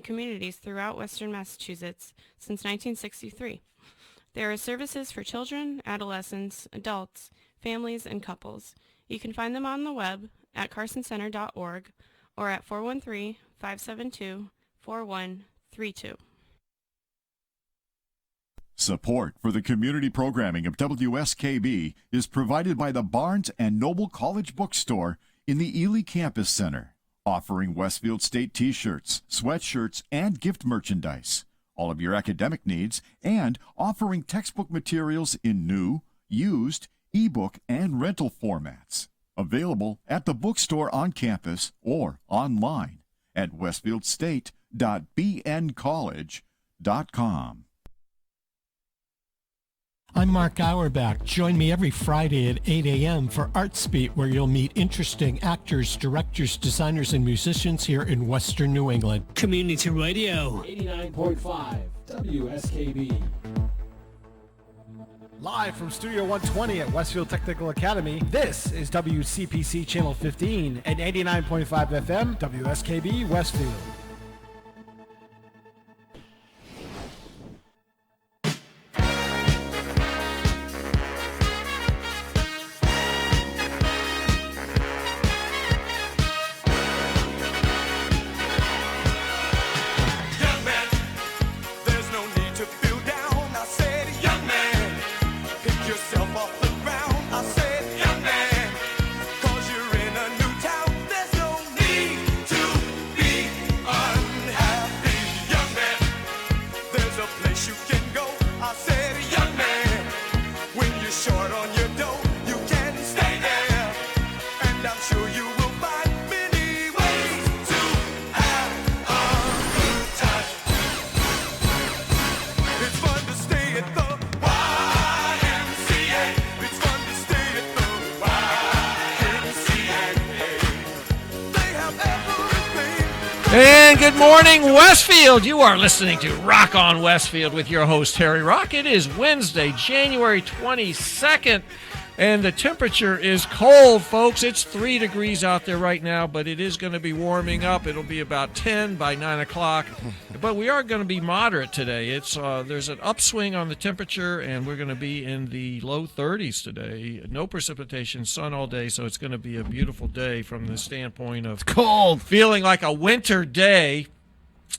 communities throughout Western Massachusetts since 1963. There are services for children, adolescents, adults, families, and couples. You can find them on the web at carsoncenter.org or at 413-572-4132. Support for the community programming of WSKB is provided by the Barnes & Noble College Bookstore in the Ely Campus Center, offering Westfield State t-shirts, sweatshirts, and gift merchandise, all of your academic needs, and offering textbook materials in new, used, ebook, and rental formats. Available at the bookstore on campus or online at westfieldstate.bncollege.com. I'm Mark Auerbach. Join me every Friday at 8 a.m. for ArtsBeat, where you'll meet interesting actors, directors, designers, and musicians here in Western New England. Community Radio. 89.5 WSKB. Live from Studio 120 at Westfield Technical Academy, this is WCPC Channel 15 and 89.5 FM WSKB Westfield. And good morning, Westfield. You are listening to Rock on Westfield with your host, Terry Rock. It is Wednesday, January 22nd, and the temperature is cold, folks. It's 3 degrees out there right now, but it is going to be warming up. It'll be about 10 by 9 o'clock, but we are going to be moderate today. There's an upswing on the temperature, and we're going to be in the low 30s today. No precipitation, sun all day, so it's going to be a beautiful day from the standpoint of Cold. feeling like a winter day.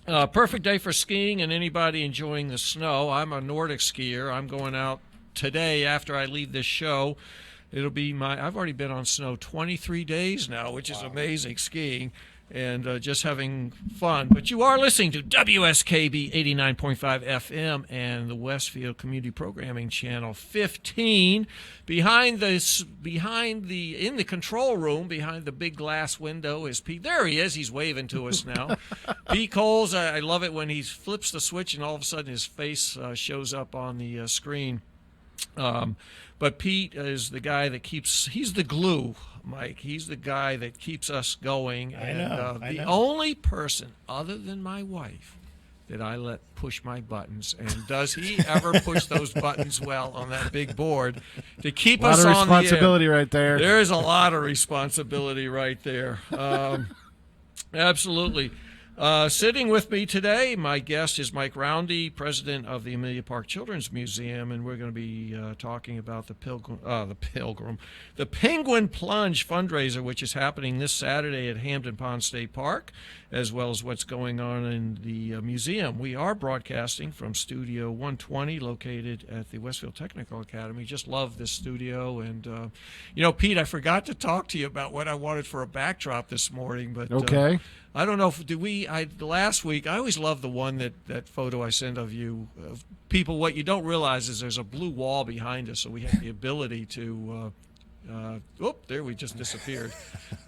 Perfect day for skiing and anybody enjoying the snow. I'm a Nordic skier. I'm going out today after I leave this show. It'll be I've already been on snow 23 days now, which is amazing skiing and just having fun. But you are listening to WSKB 89.5 FM and the Westfield Community Programming Channel 15. In the control room, behind the big glass window is Pete. There he is. He's waving to us now. Pete Coles, I love it when he flips the switch and all of a sudden his face shows up on the screen. But Pete is the guy that he's the glue, Mike. He's the guy that keeps us going. I know. The only person other than my wife that I let push my buttons. And does he ever push those buttons well on that big board to keep us on the air? A lot of responsibility right there. There is a lot of responsibility right there. Absolutely. Sitting with me today, my guest is Mike Roundy, president of the Amelia Park Children's Museum, and we're going to be talking about the Penguin Plunge fundraiser, which is happening this Saturday at Hampton Pond State Park, as well as what's going on in the museum. We are broadcasting from Studio 120, located at the Westfield Technical Academy. Just love this studio, and Pete, I forgot to talk to you about what I wanted for a backdrop this morning, but okay. I don't know if last week I always love the one that photo I sent of you. People, what you don't realize is there's a blue wall behind us, so we have the ability to. There we just disappeared.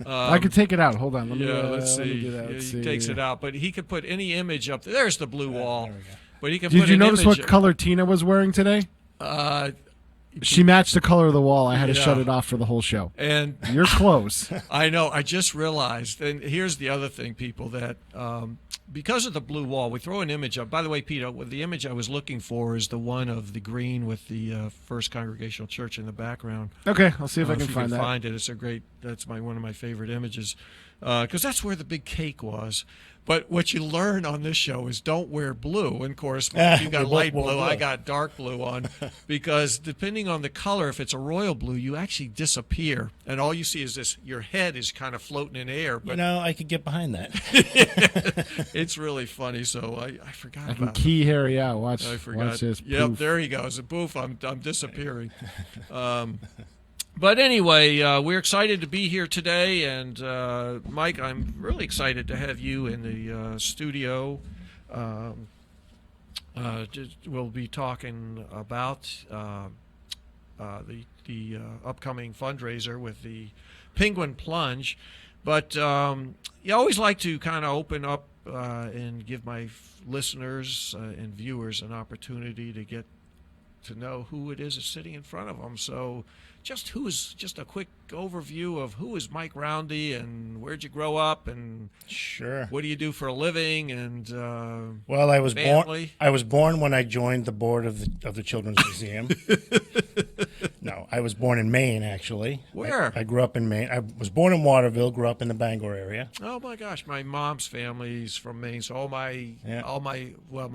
I could take it out. Hold on. Let's see. Let me do that. He takes it out, but he could put any image up there. There's the blue wall. There we go. But he can. Did put you an notice image what color Tina was wearing today? She matched the color of the wall. I had to shut it off for the whole show. And you're close. I know. I just realized. And here's the other thing, people, that because of the blue wall, we throw an image up. By the way, Peter, the image I was looking for is the one of the green with the First Congregational Church in the background. Okay, I'll see if I can find that. Find it. It's a great. That's one of my favorite images. because that's where the big cake was. But what you learn on this show is don't wear blue. And of course, you got light blue, I got dark blue on, because depending on the color, if it's a royal blue, you actually disappear. And all you see is this, your head is kind of floating in air. But I could get behind that. it's really funny. So I forgot I can about key Harry out. Watch this. Yep, poof. there he goes. A poof, I'm disappearing. But anyway, we're excited to be here today, and Mike, I'm really excited to have you in the studio. We'll be talking about the upcoming fundraiser with the Penguin Plunge, but you always like to kind of open up and give my listeners and viewers an opportunity to get to know who it is that's sitting in front of them. So just a quick overview of who is Mike Roundy, and where'd you grow up, and Sure. what do you do for a living, and Well, I was family? born. I was born when I joined the board of the Children's Museum. No, I was born in Maine, actually. Where? I grew up in Maine. I was born in Waterville. Grew up in the Bangor area. Oh my gosh, my mom's family's from Maine, so my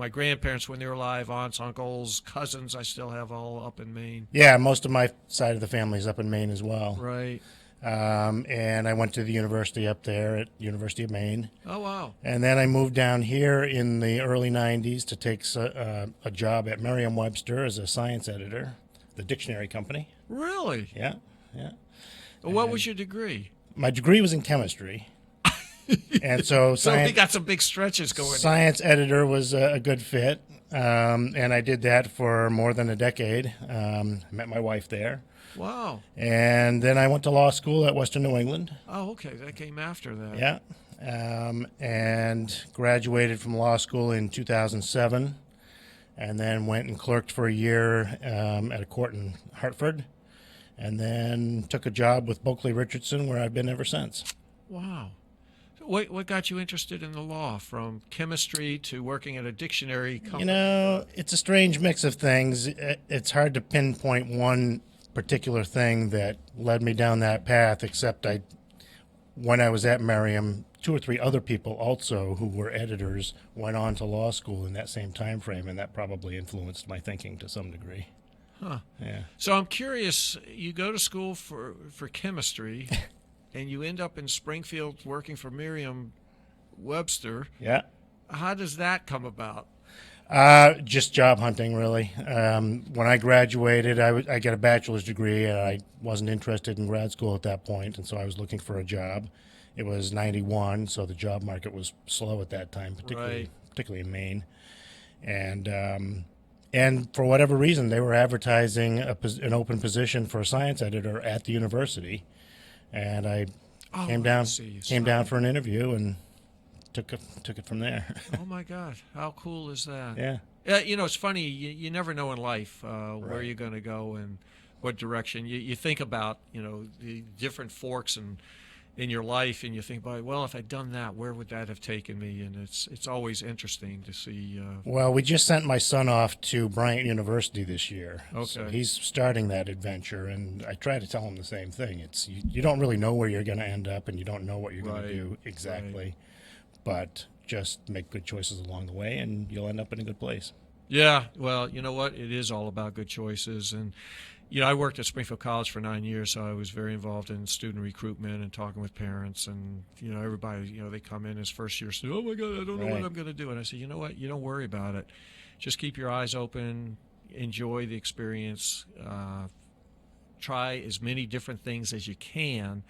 grandparents when they were alive, aunts, uncles, cousins, I still have all up in Maine. Yeah, most of my side of the family's up in Maine as well. Right. And I went to the university up there at University of Maine. Oh wow. And then I moved down here in the early 90s to take a job at Merriam-Webster as a science editor, the dictionary company. Really? Yeah. What was your degree? My degree was in chemistry. And so So we got some big stretches going. science editor was a good fit. And I did that for more than a decade. Met my wife there. Wow. And then I went to law school at Western New England. Oh, okay. That came after that. Yeah. And graduated from law school in 2007. And then went and clerked for a year at a court in Hartford. And then took a job with Bulkley Richardson, where I've been ever since. Wow. What got you interested in the law, from chemistry to working at a dictionary company? It's a strange mix of things. It's hard to pinpoint one particular thing that led me down that path, except when I was at Merriam, 2 or 3 other people also who were editors went on to law school in that same time frame, and that probably influenced my thinking to some degree. Huh. Yeah. So I'm curious, you go to school for chemistry, and you end up in Springfield working for Merriam-Webster. Yeah. How does that come about? Just job hunting, really. When I graduated, I got a bachelor's degree, and I wasn't interested in grad school at that point, and so I was looking for a job. It was 91, so the job market was slow at that time, particularly in Maine. And for whatever reason, they were advertising an open position for a science editor at the university, and I came down for an interview and took it from there. Oh my God, how cool is that? Yeah. It's funny. You never know in life where you're going to go and what direction. You think about the different forks in your life, and you think about, well, if I'd done that, where would that have taken me? And it's always interesting to see. Well, we just sent my son off to Bryant University this year. Okay. So he's starting that adventure, and I try to tell him the same thing. It's you don't really know where you're going to end up, and you don't know what you're going to do exactly. Right. But just make good choices along the way, and you'll end up in a good place. Yeah, well, you know what? It is all about good choices. And, I worked at Springfield College for 9 years, so I was very involved in student recruitment and talking with parents. And, everybody, they come in as first-year students, oh, my God, I don't know what I'm going to do. And I say, you know what? You don't worry about it. Just keep your eyes open, enjoy the experience, try as many different things as you can,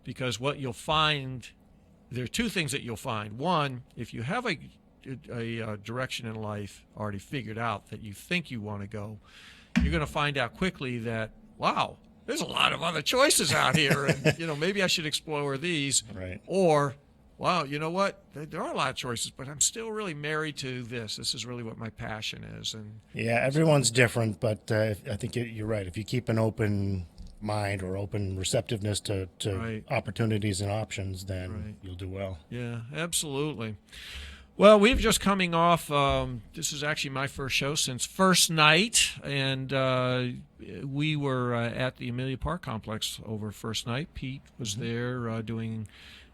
because what you'll find, there are 2 things that you'll find. One, if you have a direction in life already figured out that you think you want to go, you're going to find out quickly that, wow, there's a lot of other choices out here, and maybe I should explore these. Right. Or, wow, you know what? There are a lot of choices, but I'm still really married to this. This is really what my passion is. And yeah, everyone's different, but I think you're right. If you keep an open mind or open receptiveness to opportunities and options, then you'll do well. Yeah, absolutely. Well, we've just coming off, this is actually my first show since first night, and we were at the Amelia Park Complex over first night. Pete was there doing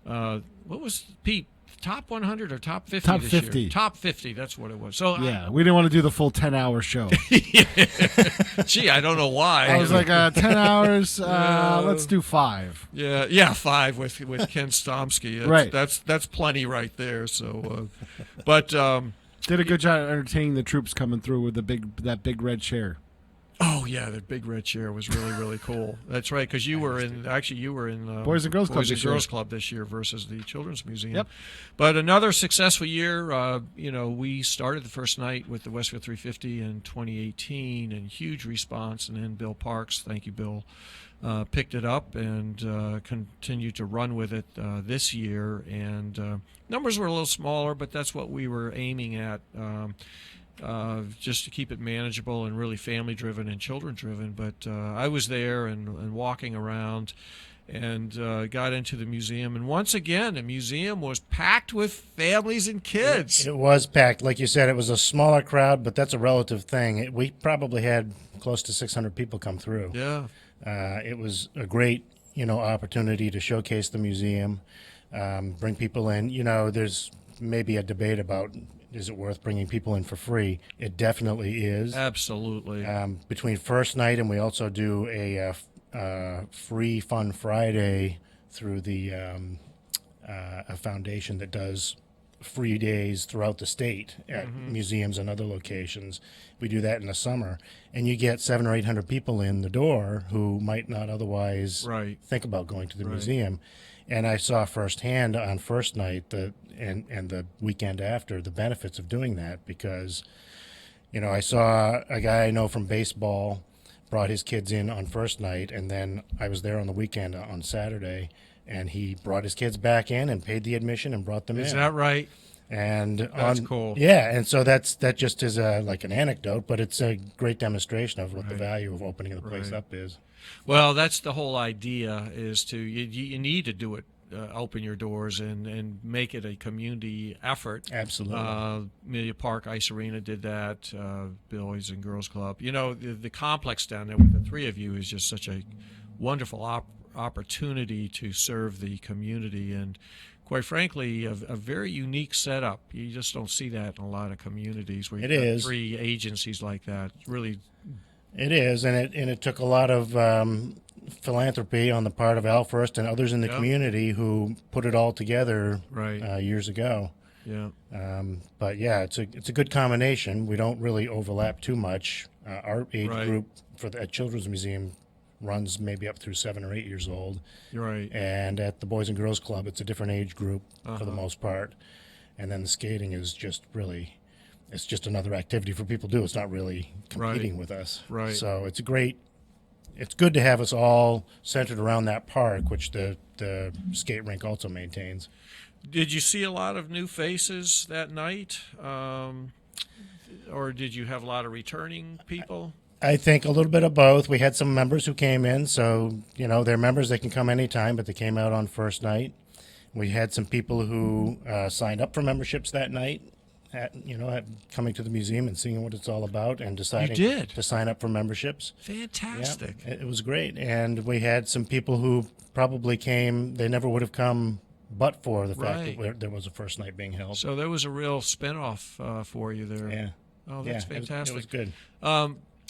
what was Pete? Top 100 or top 50 Top this 50. year? Top 50, that's what it was. So Yeah, we didn't want to do the full 10-hour show. Gee, I don't know why. I was like, 10 hours, let's do 5. Yeah, 5 with Ken Stomsky. Right. That's plenty right there. So, but Did a good job entertaining the troops coming through with that big red chair. oh yeah, the big red chair was really really cool. That's right, because you were in Boys and Girls Club Boys and this year. Girls Club this year versus the Children's Museum. Yep. But another successful year. We started the first night with the Westfield 350 in 2018, and huge response. And then Bill Parks, thank you, Bill, picked it up and continued to run with it this year. And numbers were a little smaller, but that's what we were aiming at. Just to keep it manageable and really family-driven and children-driven. But I was there and walking around and got into the museum. And once again, the museum was packed with families and kids. It was packed. Like you said, it was a smaller crowd, but that's a relative thing. We probably had close to 600 people come through. Yeah. It was a great, opportunity to showcase the museum, bring people in. There's maybe a debate about, is it worth bringing people in for free? It definitely is. Absolutely. Between first night and we also do a free Fun Friday through the a foundation that does free days throughout the state at museums and other locations. We do that in the summer, and you get 700 or 800 people in the door who might not otherwise Right. think about going to the Right. museum. And I saw firsthand on first night and the weekend after the benefits of doing that, because I saw a guy I know from baseball brought his kids in on first night, and then I was there on the weekend on Saturday, and he brought his kids back in and paid the admission and brought them in. Is that right? And That's cool. Yeah, and so that just is like an anecdote, but it's a great demonstration of what the value of opening the place up is. Well, that's the whole idea, is to you need to do it, open your doors and make it a community effort. Absolutely. Amelia Park Ice Arena did that, Boys and Girls Club. The complex down there with the three of you is just such a wonderful opportunity to serve the community, and quite frankly, a very unique setup. You just don't see that in a lot of communities where you have three agencies like that. It's really... It is, and it took a lot of philanthropy on the part of Al First and others in the community who put it all together years ago. Yeah. But yeah, it's a good combination. We don't really overlap too much. Our age group at Children's Museum runs maybe up through 7 or 8 years old. You're right. And at the Boys and Girls Club, it's a different age group for the most part. And then the skating is just really... It's just another activity for people to do. It's not really competing with us. Right. So it's good to have us all centered around that park, which the skate rink also maintains. Did you see a lot of new faces that night? Or did you have a lot of returning people? I think a little bit of both. We had some members who came in, so, they're members. They can come anytime, but they came out on first night. We had some people who signed up for memberships that night. Coming to the museum and seeing what it's all about and deciding to sign up for memberships. Fantastic. Yeah, it was great. And we had some people who probably came, they never would have come but for the fact that there was a first night being held. So there was a real spinoff for you there. Yeah. Oh, that's fantastic. It was good.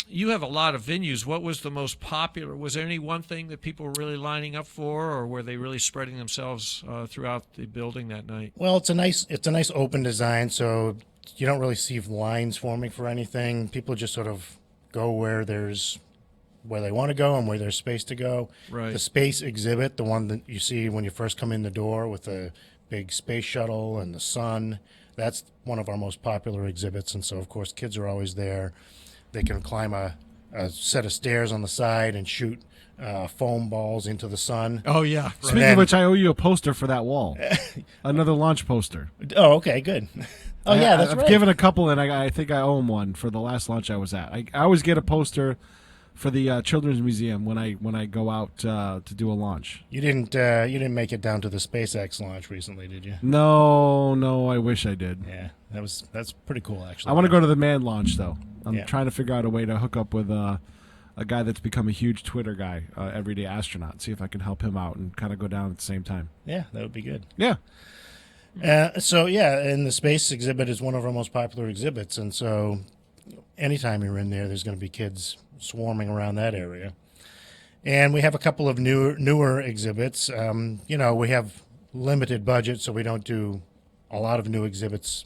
You have a lot of venues. What was the most popular? Was there any one thing that people were really lining up for, or were they really spreading themselves throughout the building that night? Well, it's a nice open design, so you don't really see lines forming for anything. People just sort of go where they want to go and where there's space to go. Right. The space exhibit, the one that you see when you first come in the door with the big space shuttle and the sun, that's one of our most popular exhibits, and so of course kids are always there. They can climb a set of stairs on the side and shoot foam balls into the sun. Oh, yeah. Right. Speaking of which, I owe you a poster for that wall. Another launch poster. Oh, okay, good. Oh, yeah, that's right. I've given a couple, and I think I own one for the last launch I was at. I always get a poster for the Children's Museum when I go out to do a launch. You didn't make it down to the SpaceX launch recently, did you? No, I wish I did. Yeah, that's pretty cool, actually. I want to go to the manned launch, though. I'm trying to figure out a way to hook up with a guy that's become a huge Twitter guy, Everyday Astronaut. See if I can help him out and kind of go down at the same time. Yeah, that would be good. Yeah. And the space exhibit is one of our most popular exhibits, and so anytime you're in there, there's going to be kids swarming around that area. And we have a couple of newer exhibits. We have limited budget, so we don't do a lot of new exhibits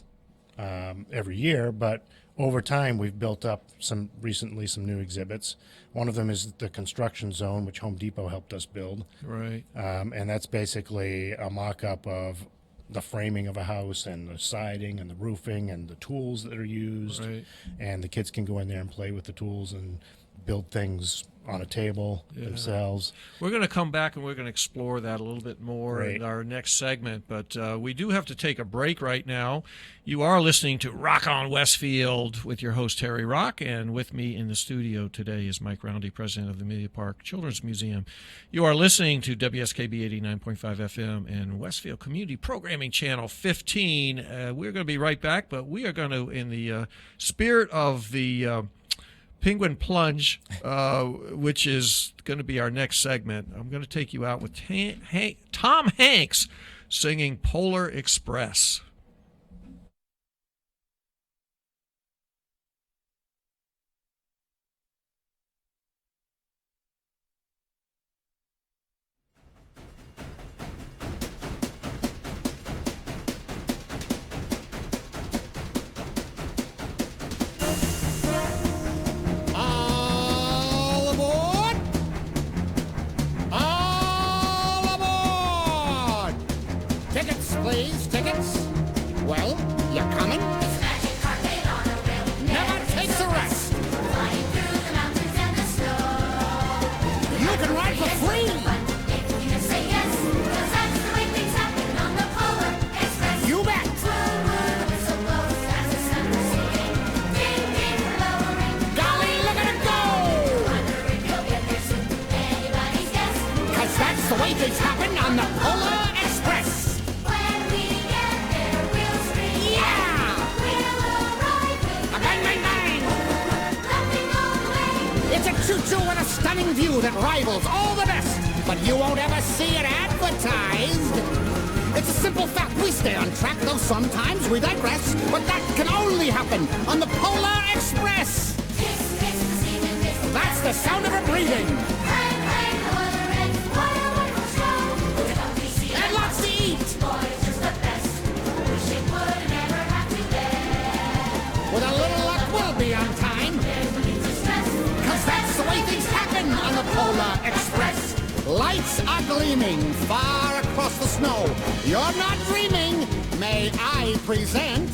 every year, but over time we've built up some new exhibits. One of them is the construction zone, which Home Depot helped us build. Right. And that's basically a mock-up of the framing of a house and the siding and the roofing and the tools that are used. Right. And the kids can go in there and play with the tools and build things on a table themselves. We're going to come back and we're going to explore that a little bit more in our next segment, but we do have to take a break right now. You are listening to Rock on Westfield with your host, Terry Rock, and with me in the studio today is Mike Roundy, president of the Amelia Park Children's Museum. You are listening to WSKB 89.5 FM and Westfield Community Programming Channel 15. We're going to be right back, but we are going to, in the spirit of the Penguin Plunge, which is going to be our next segment, I'm going to take you out with Tom Hanks singing Polar Express. Please, tickets? Well, you coming? This magic car made on a rail. Never takes a rest. Flying through the mountains and the snow. You can ride for free. If you say yes, 'cause that's the way things happen on the Polar Express. You bet. Woo, woo, the whistle blows as the sun is sinking. Ding, ding, we're lowering. Golly, look at it go. Wonder if you'll get there soon. Anybody's guess. 'Cause that's the way things happen on the Polar Express. When we get there, we'll scream. Yeah. We'll arrive with A bang, bang, bang. nothing on the way. It's a choo-choo and a stunning view that rivals all the best. But you won't ever see it advertised. It's a simple fact. We stay on track, though sometimes we digress. But that can only happen on the Polar Express. Kiss, kiss the seaman, kiss the That's the sound of her breathing. Clang, clang, the weather ends. What a wonderful show. The coffee scene And lots to eat. boy is just the best. Wish it would never have to end. With a little luck, we'll be on time. There's no need to stress. 'Cause that's the way things happen on the Polar Express. Lights are gleaming far across the snow. You're not dreaming. May I present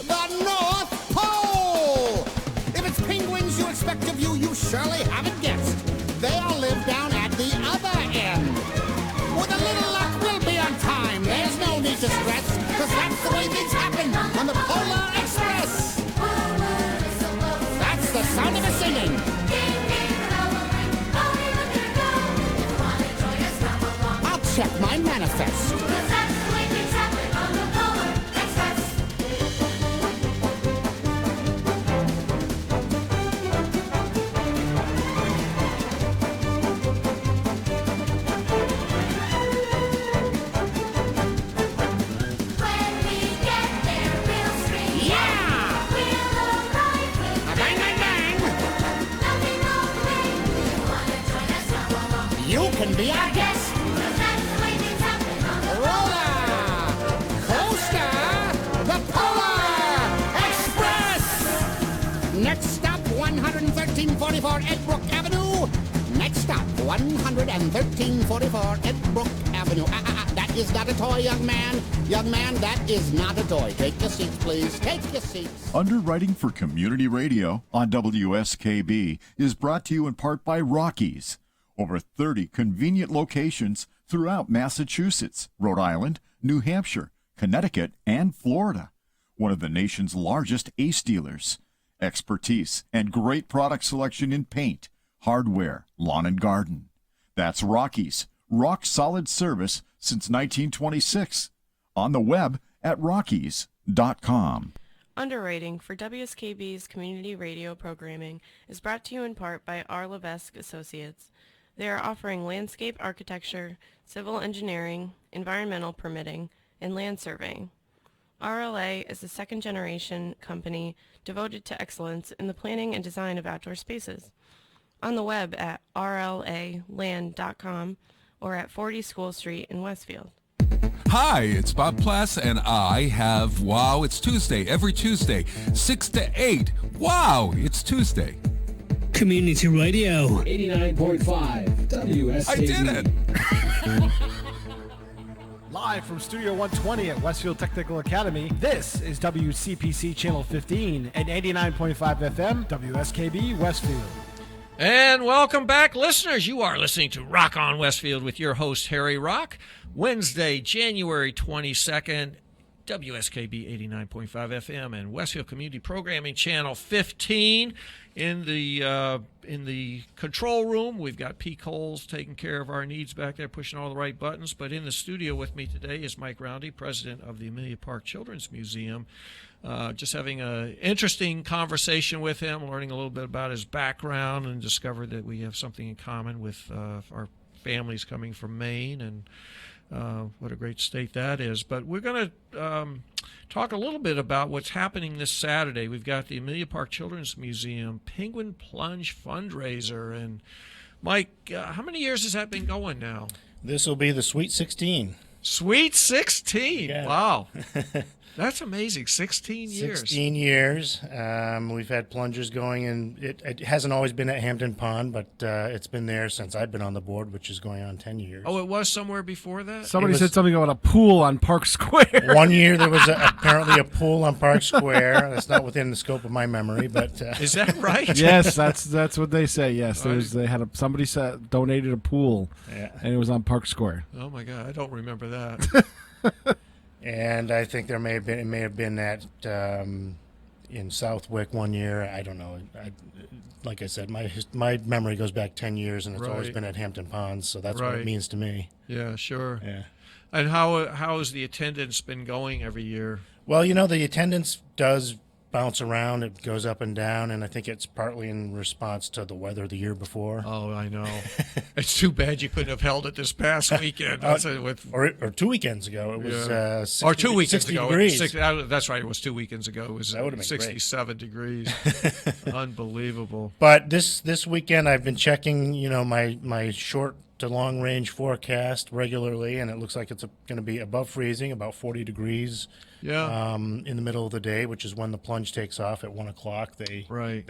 the North Pole? If it's penguins you expect to view, you surely haven't guessed. They all live down at the other end. With a little luck, we'll be on time. There's no need to stress, 'cause that's the way things happen on the Polar Express. Woo, woo, whistle blows. That's the sound of her singing. Ding, ding, we're lowering. Oh, look at her go. If you want to join us, come along. I'll check my manifest. 'Cause that's the way things happen on the Polar Express. When we get there, we'll scream. Yeah! We'll arrive with Bang, bang, bang! nothing on the way. If you want to join us, come along. You can be our guest. 'Cause that's the way things happen on the Roller Coaster, the Polar Express. Next stop, 11344 Edbrook Avenue. Next stop, 11344 Edbrook Avenue. That is not a toy, young man. Young man, that is not a toy. Take your seats, please. Take your seats. Underwriting for Community Radio on WSKB is brought to you in part by Rockies. Over 30 convenient locations throughout Massachusetts, Rhode Island, New Hampshire, Connecticut, and Florida. One of the nation's largest ACE dealers. Expertise and great product selection in paint, hardware, lawn and garden. That's Rockies. Rock solid service since 1926. On the web at rockies.com. Underwriting for WSKB's community radio programming is brought to you in part by R. Levesque Associates. They are offering landscape architecture, civil engineering, environmental permitting, and land surveying. RLA is a second-generation company devoted to excellence in the planning and design of outdoor spaces. On the web at rlaland.com or at 40 School Street in Westfield. Hi, it's Bob Plass, and I have Wow, It's Tuesday, every Tuesday, 6 to 8. Wow, it's Tuesday. Community Radio. 89.5 WSKB. I did it! Live from Studio 120 at Westfield Technical Academy, this is WCPC Channel 15 and 89.5 FM, WSKB Westfield. And welcome back, listeners. You are listening to Rock on Westfield with your host, Harry Rock. Wednesday, January 22nd, WSKB 89.5 FM and Westfield Community Programming Channel 15. In the control room, we've got P. Coles taking care of our needs back there, pushing all the right buttons. But in the studio with me today is Mike Roundy, president of the Amelia Park Children's Museum. Just having an interesting conversation with him, learning a little bit about his background, and discovered that we have something in common with our families coming from Maine, and what a great state that is. But we're going to talk a little bit about what's happening this Saturday. We've got the Amelia Park Children's Museum Penguin Plunge fundraiser. And Mike, how many years has that been going now? This will be the Sweet 16. Sweet 16. Yeah. Wow. That's amazing. 16 years. 16 years. We've had plungers going, and it hasn't always been at Hampton Pond, but it's been there since I've been on the board, which is going on 10 years. Oh, it was somewhere before that? Somebody said something about a pool on Park Square. One year there was apparently a pool on Park Square. That's not within the scope of my memory, but is that right? Yes, that's what they say. Yes, they had somebody donated a pool, and it was on Park Square. Oh my God, I don't remember that. And I think it may have been at in Southwick one year. I don't know. Like I said, my memory goes back 10 years, and it's always been at Hampton Ponds, so that's what it means to me. Yeah, sure. Yeah. And how has the attendance been going every year? Well, the attendance does bounce around. It goes up and down, and I think it's partly in response to the weather the year before. Oh, I know. It's too bad you couldn't have held it this past weekend. Or 2 weekends ago. It was 60, or 2 weekends 60 ago. degrees. That's right. It was 2 weekends ago. It was That would've been 67 degrees. Unbelievable. But this weekend I've been checking, my short to long range forecast regularly, and it looks like it's going to be above freezing, about 40 degrees. Yeah. In the middle of the day, which is when the plunge takes off at 1 o'clock. They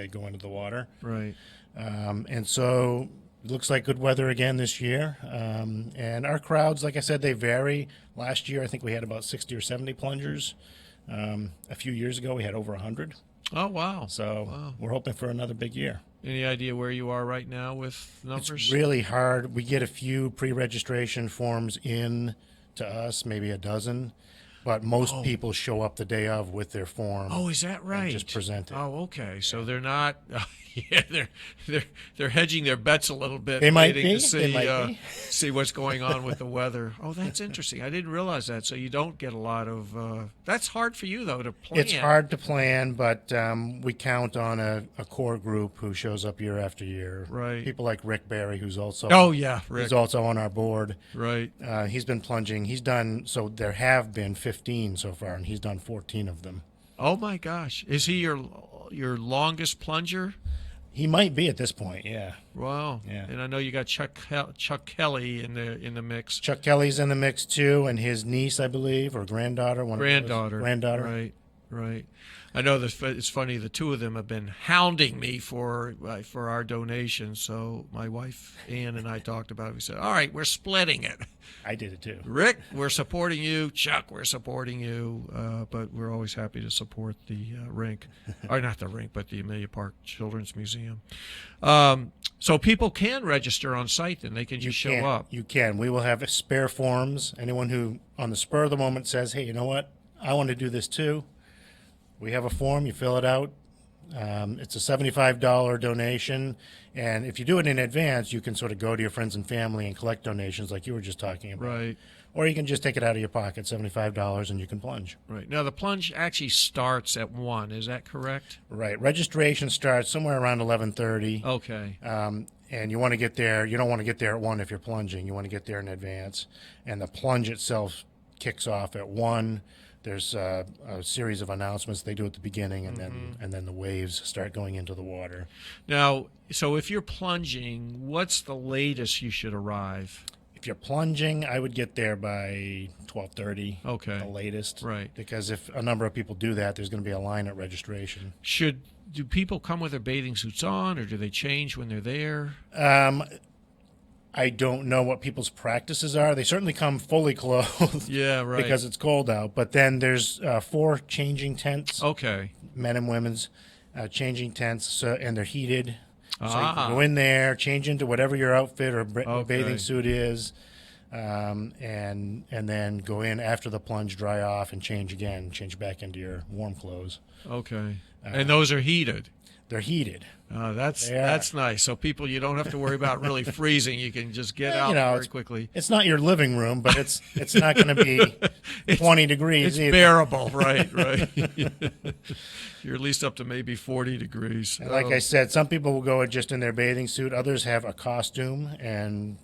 go into the water. Right. And so it looks like good weather again this year. And our crowds, like I said, they vary. Last year, I think we had about 60 or 70 plungers. A few years ago, we had over 100. Oh, wow. So we're hoping for another big year. Any idea where you are right now with numbers? It's really hard. We get a few pre-registration forms in to us, maybe a dozen. But most people show up the day of with their form. Oh, is that right? And just present it. Oh, okay. So they're not. They're hedging their bets a little bit. They might waiting be. to see what's going on with the weather. Oh, that's interesting. I didn't realize that. So you don't get a lot of. That's hard for you though to plan. It's hard to plan, but we count on a core group who shows up year after year. Right. People like Rick Barry, who's also. Oh yeah, Rick. Who's also on our board. Right. He's been plunging. He's done. So there have been 15 so far, and he's done 14 of them. Oh my gosh, is he your longest plunger? He might be at this point, yeah. Wow. Yeah. And I know you got Chuck Kelly in the mix. Chuck Kelly's in the mix too, and his niece, I believe, or granddaughter. Granddaughter. Right. I know that it's funny. The two of them have been hounding me for our donation. So my wife Ann and I talked about it. We said, "All right, we're splitting it." I did it too. Rick, we're supporting you. Chuck, we're supporting you. But we're always happy to support the rink, or not the rink, but the Amelia Park Children's Museum. So people can register on site, and they can just show up. You can. We will have spare forms. Anyone who, on the spur of the moment, says, "Hey, you know what? I want to do this too." We have a form. You fill it out, It's a $75 donation, and if you do it in advance, you can sort of go to your friends and family and collect donations like you were just talking about. Right. Or you can just take it out of your pocket, $75, and you can plunge. Right. Now, the plunge actually starts at 1. Is that correct? Right. Registration starts somewhere around 11:30. Okay. And you want to get there. You don't want to get there at 1 if you're plunging. You want to get there in advance. And the plunge itself kicks off at 1. There's a series of announcements they do at the beginning, and then the waves start going into the water. Now, so if you're plunging, what's the latest you should arrive? If you're plunging, I would get there by 12:30. Okay. The latest. Right. Because if a number of people do that, there's going to be a line at registration. Do people come with their bathing suits on, or do they change when they're there? I don't know what people's practices are. They certainly come fully clothed. Yeah, right. Because it's cold out. But then there's 4 changing tents. Okay. Men and women's changing tents, and they're heated. So you Ah. can go in there, change into whatever your outfit or Okay. bathing suit is, and then go in after the plunge, dry off, and change again. Change back into your warm clothes. Okay. And those are heated? They're heated. That's nice. So people, you don't have to worry about really freezing. You can just get out very quickly. It's not your living room, but it's not going to be 20 degrees It's either. bearable, right. You're at least up to maybe 40 degrees. And like I said, some people will go just in their bathing suit. Others have a costume, and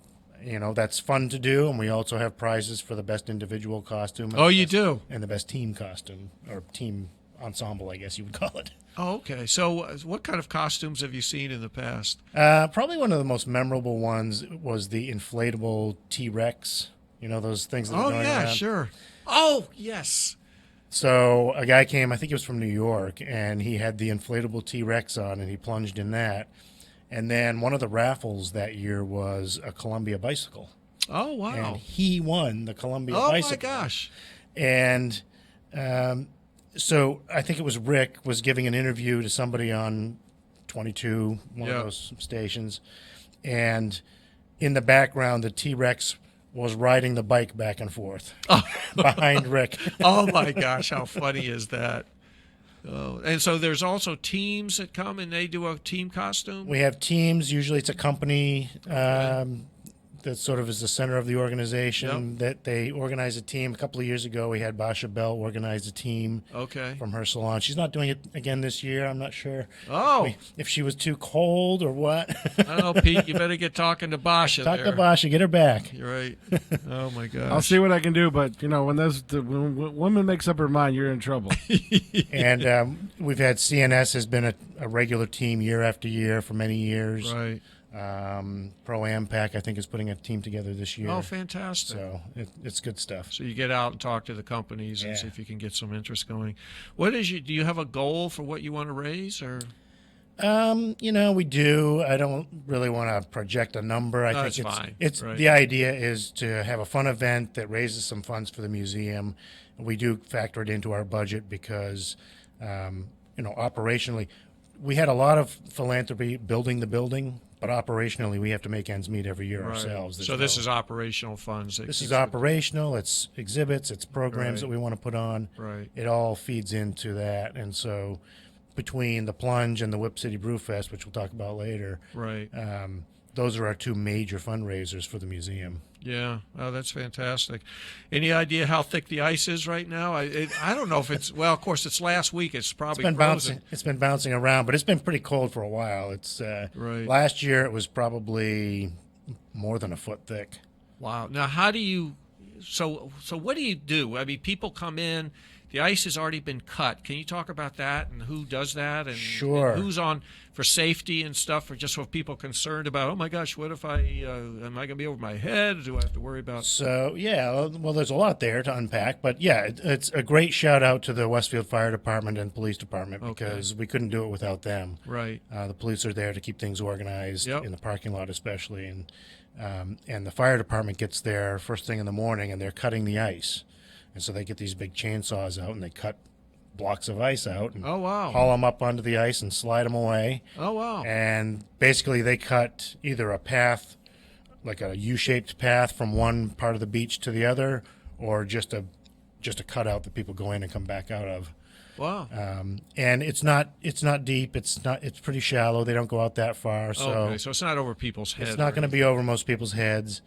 that's fun to do. And we also have prizes for the best individual costume. Oh, you do? And the best team costume, or team ensemble, I guess you would call it. Oh, okay. So what kind of costumes have you seen in the past? Probably one of the most memorable ones was the inflatable T-Rex. You know, those things that are going around? Sure. Oh, yes. So a guy came, I think he was from New York, and he had the inflatable T-Rex on, and he plunged in that. And then one of the raffles that year was a Columbia bicycle. Oh, wow. And he won the Columbia bicycle. Oh, my gosh. And so I think it was Rick was giving an interview to somebody on 22, one of those stations. And in the background, the T-Rex was riding the bike back and forth behind Rick. Oh, my gosh. How funny is that? Oh, and so there's also teams that come and they do a team costume? We have teams. Usually it's a company that sort of is the center of the organization, that they organize a team. A couple of years ago, we had Basha Bell organize a team from her salon. She's not doing it again this year. I'm not sure if she was too cold or what. I don't know, Pete. You better get talking to Basha. Talk to Basha. Get her back. You're right. Oh, my gosh. I'll see what I can do, but, when when woman makes up her mind, you're in trouble. And we've had CNS has been a regular team year after year for many years. Right. Pro Am Pack, I think, is putting a team together this year. Oh, fantastic. So it's good stuff. So you get out and talk to the companies and see if you can get some interest going. Do you have a goal for what you want to raise, or? We do. I don't really want to project a number. I think it's right. The idea is to have a fun event that raises some funds for the museum. We do factor it into our budget because, operationally, we had a lot of philanthropy building the building, but operationally we have to make ends meet every year ourselves. So this is operational funds. This is operational. It's exhibits. It's programs that we want to put on. Right. It all feeds into that, and so between the plunge and the Whip City Brew Fest, which we'll talk about later, right. Those are our two major fundraisers for the museum. Yeah, oh, that's fantastic. Any idea how thick the ice is right now? I don't know if it's of course it's last week. It's probably frozen. It's been bouncing around, but it's been pretty cold for a while. It's right. Last year it was probably more than a foot thick. Wow. Now, how do you? So what do you do? I mean, people come in. The ice has already been cut. Can you talk about that and who does that? And, sure. And who's on for safety and stuff, or just for people concerned about, oh my gosh, what if am I going to be over my head? Do I have to worry about? So, well, there's a lot there to unpack. But, yeah, it's a great shout out to the Westfield Fire Department and Police Department because we couldn't do it without them. Right. The police are there to keep things organized, in the parking lot especially. And the fire department gets there first thing in the morning, and they're cutting the ice. And so they get these big chainsaws out and they cut blocks of ice out and haul them up onto the ice and slide them away. Oh, wow. And basically they cut either a path, like a U-shaped path from one part of the beach to the other, or just a cutout that people go in and come back out of. Wow. And it's not deep. It's pretty shallow. They don't go out that far. So Okay, so it's not over people's heads. it's not going to be over most people's heads.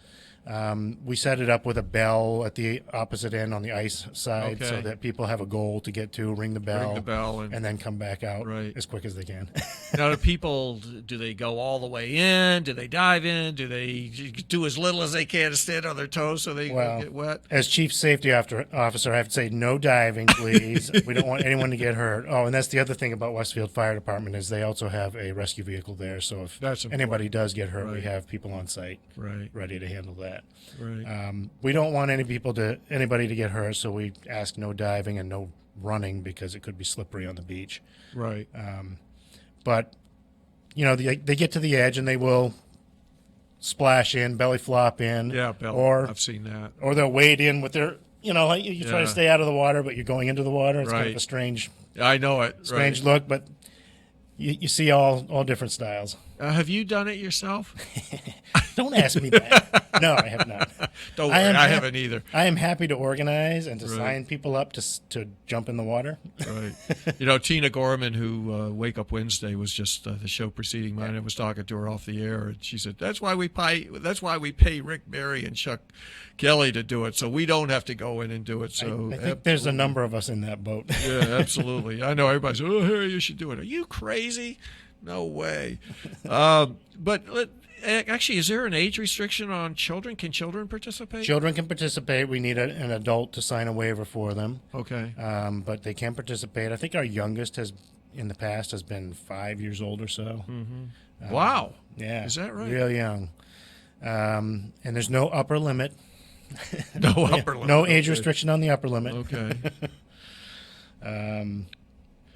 We set it up with a bell at the opposite end on the ice side, so Okay. that people have a goal to get to, ring the bell, and then come back out Right. as quick as they can. Now, do they go all the way in? Do they dive in? Do they do as little as they can to stand on their toes so they don't get wet? As chief safety officer, I have to say no diving, please. We don't want anyone to get hurt. Oh, and that's the other thing about Westfield Fire Department is they also have a rescue vehicle there. So if anybody does get hurt, we Right. have people on site ready to handle that. Right. We don't want anybody to get hurt, so we ask no diving and no running because it could be slippery on the beach. Right. But they get to the edge and they will splash in, belly flop in. Yeah, I've seen that. Or they'll wade in with their, like you try Yeah. to stay out of the water, but you're going into the water. It's kind Right. of a strange, I know it. strange Right. look, but you see all different styles. Have you done it yourself? Don't ask me that. No, I have not. Don't worry, I haven't either. I am happy to organize and to Right. sign people up to jump in the water. Right. Tina Gorman, who Wake Up Wednesday was just the show preceding mine. I was talking to her off the air, and she said that's why we pay Rick Berry and Chuck Kelly to do it, so we don't have to go in and do it. So I think there's a number of us in that boat. Yeah, absolutely. I know everybody says, "Oh, Harry, you should do it." Are you crazy? No way. Actually, is there an age restriction on children? Can children participate? Children can participate. We need an adult to sign a waiver for them. Okay. But they can participate. I think our youngest in the past has been 5 years old or so. Mm-hmm. Wow. Yeah. Is that right? Real young. And there's no upper limit. No upper limit. No age Okay. restriction on the upper limit. Okay.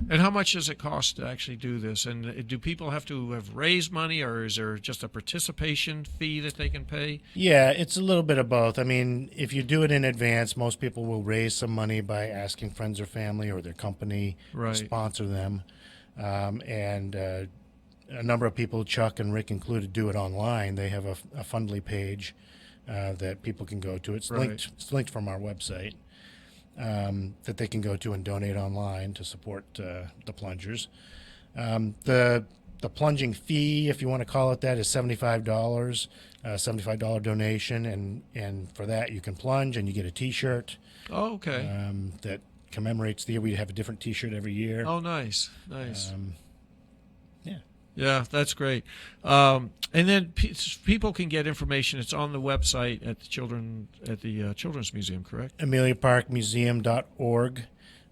And how much does it cost to actually do this? And do people have to have raised money, or is there just a participation fee that they can pay? Yeah, it's a little bit of both. I mean, if you do it in advance, most people will raise some money by asking friends or family or their company Right. to sponsor them. And a number of people, Chuck and Rick included, do it online. They have a Fundly page that people can go to. It's Right. linked from our website. That they can go to and donate online to support the plungers. The plunging fee, if you want to call it that, is $75, $75 donation, and for that you can plunge and you get a T-shirt. Oh, okay. That commemorates the year. We have a different T-shirt every year. Oh, nice. Yeah. Yeah, that's great. And then people can get information. It's on the website at the Children's Museum, correct? AmeliaParkMuseum.org,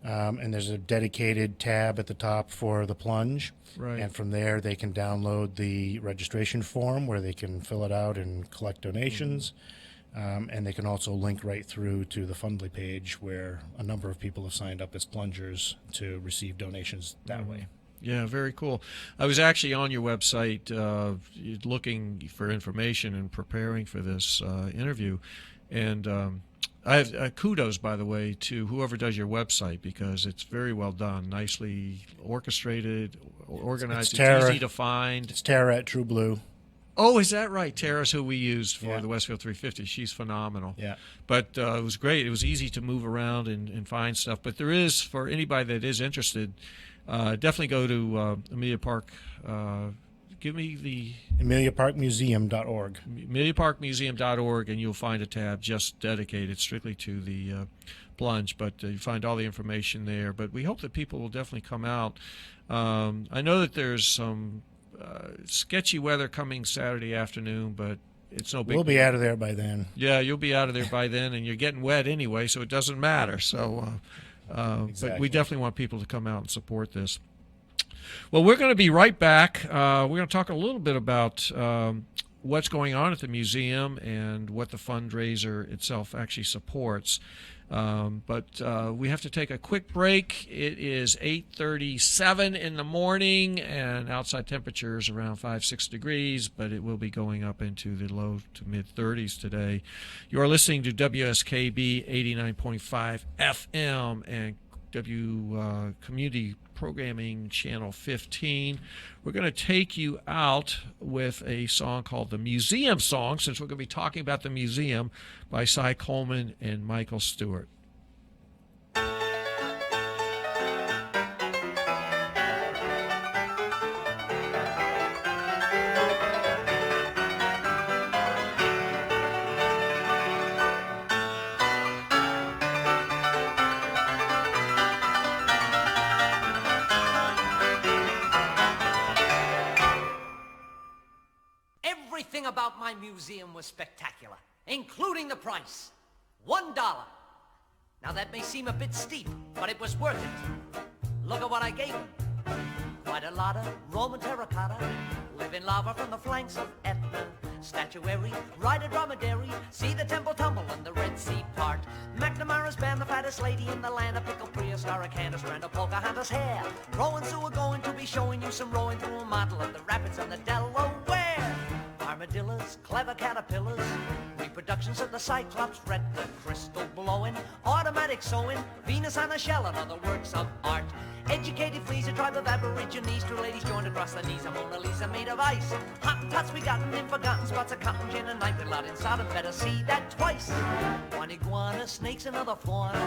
and there's a dedicated tab at the top for the plunge. Right. And from there, they can download the registration form where they can fill it out and collect donations. And they can also link right through to the Fundly page where a number of people have signed up as plungers to receive donations that way. Yeah, very cool. I was actually on your website looking for information and preparing for this interview. And I have kudos, by the way, to whoever does your website because it's very well done, nicely orchestrated, organized, it's easy to find. It's Tara at True Blue. Oh, is that right? Tara's who we used for the Westfield 350. She's phenomenal. Yeah. But it was great. It was easy to move around and find stuff. But there is, for anybody that is interested, definitely go to Amelia Park. Give me the AmeliaParkMuseum.org. AmeliaParkMuseum.org, and you'll find a tab just dedicated strictly to the plunge. But you find all the information there. But we hope that people will definitely come out. I know that there's some sketchy weather coming Saturday afternoon, but it's no big We'll be deal. out of there by then. Yeah, you'll be out of there by then, and you're getting wet anyway, so it doesn't matter. So, but we definitely want people to come out and support this. Well, we're going to be right back. We're going to talk a little bit about what's going on at the museum and what the fundraiser itself actually supports. But we have to take a quick break. It is 8:37 in the morning, and outside temperature is around 5-6 degrees, but it will be going up into the low to mid-30s today. You are listening to WSKB 89.5 FM and Community Programming Channel 15. We're going to take you out with a song called The Museum Song, since we're going to be talking about the museum, by Cy Coleman and Michael Stewart. Everything about my museum was spectacular, including the price. $1. Now that may seem a bit steep, but it was worth it. Look at what I gave him. Quite a lot of Roman terracotta, living lava from the flanks of Etna. Statuary, ride a dromedary, see the temple tumble and the Red Sea part. McNamara's band, the fattest lady in the land, a pickle prehistoric hand, a strand of Pocahontas hair. Rowan Sue are going to be showing you some rowing through a model of the rapids on the Delaware. Armadillos, clever caterpillars, reproductions of the Cyclops, retina, crystal blowing, automatic sewing, Venus on a shell and other works of art. Educated fleas, a tribe of aborigines, two ladies joined across the knees, a Mona Lisa made of ice. Hottentots we gotten in forgotten spots of cotton gin and night with lot inside of better see that twice. One iguana, snakes, another fauna,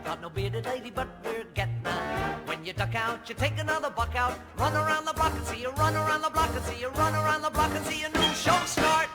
not no bearded lady, but we're getting her. When you duck out, you take another buck out, run around the block and see you, run around the block and see you, run around the block and see a new show start.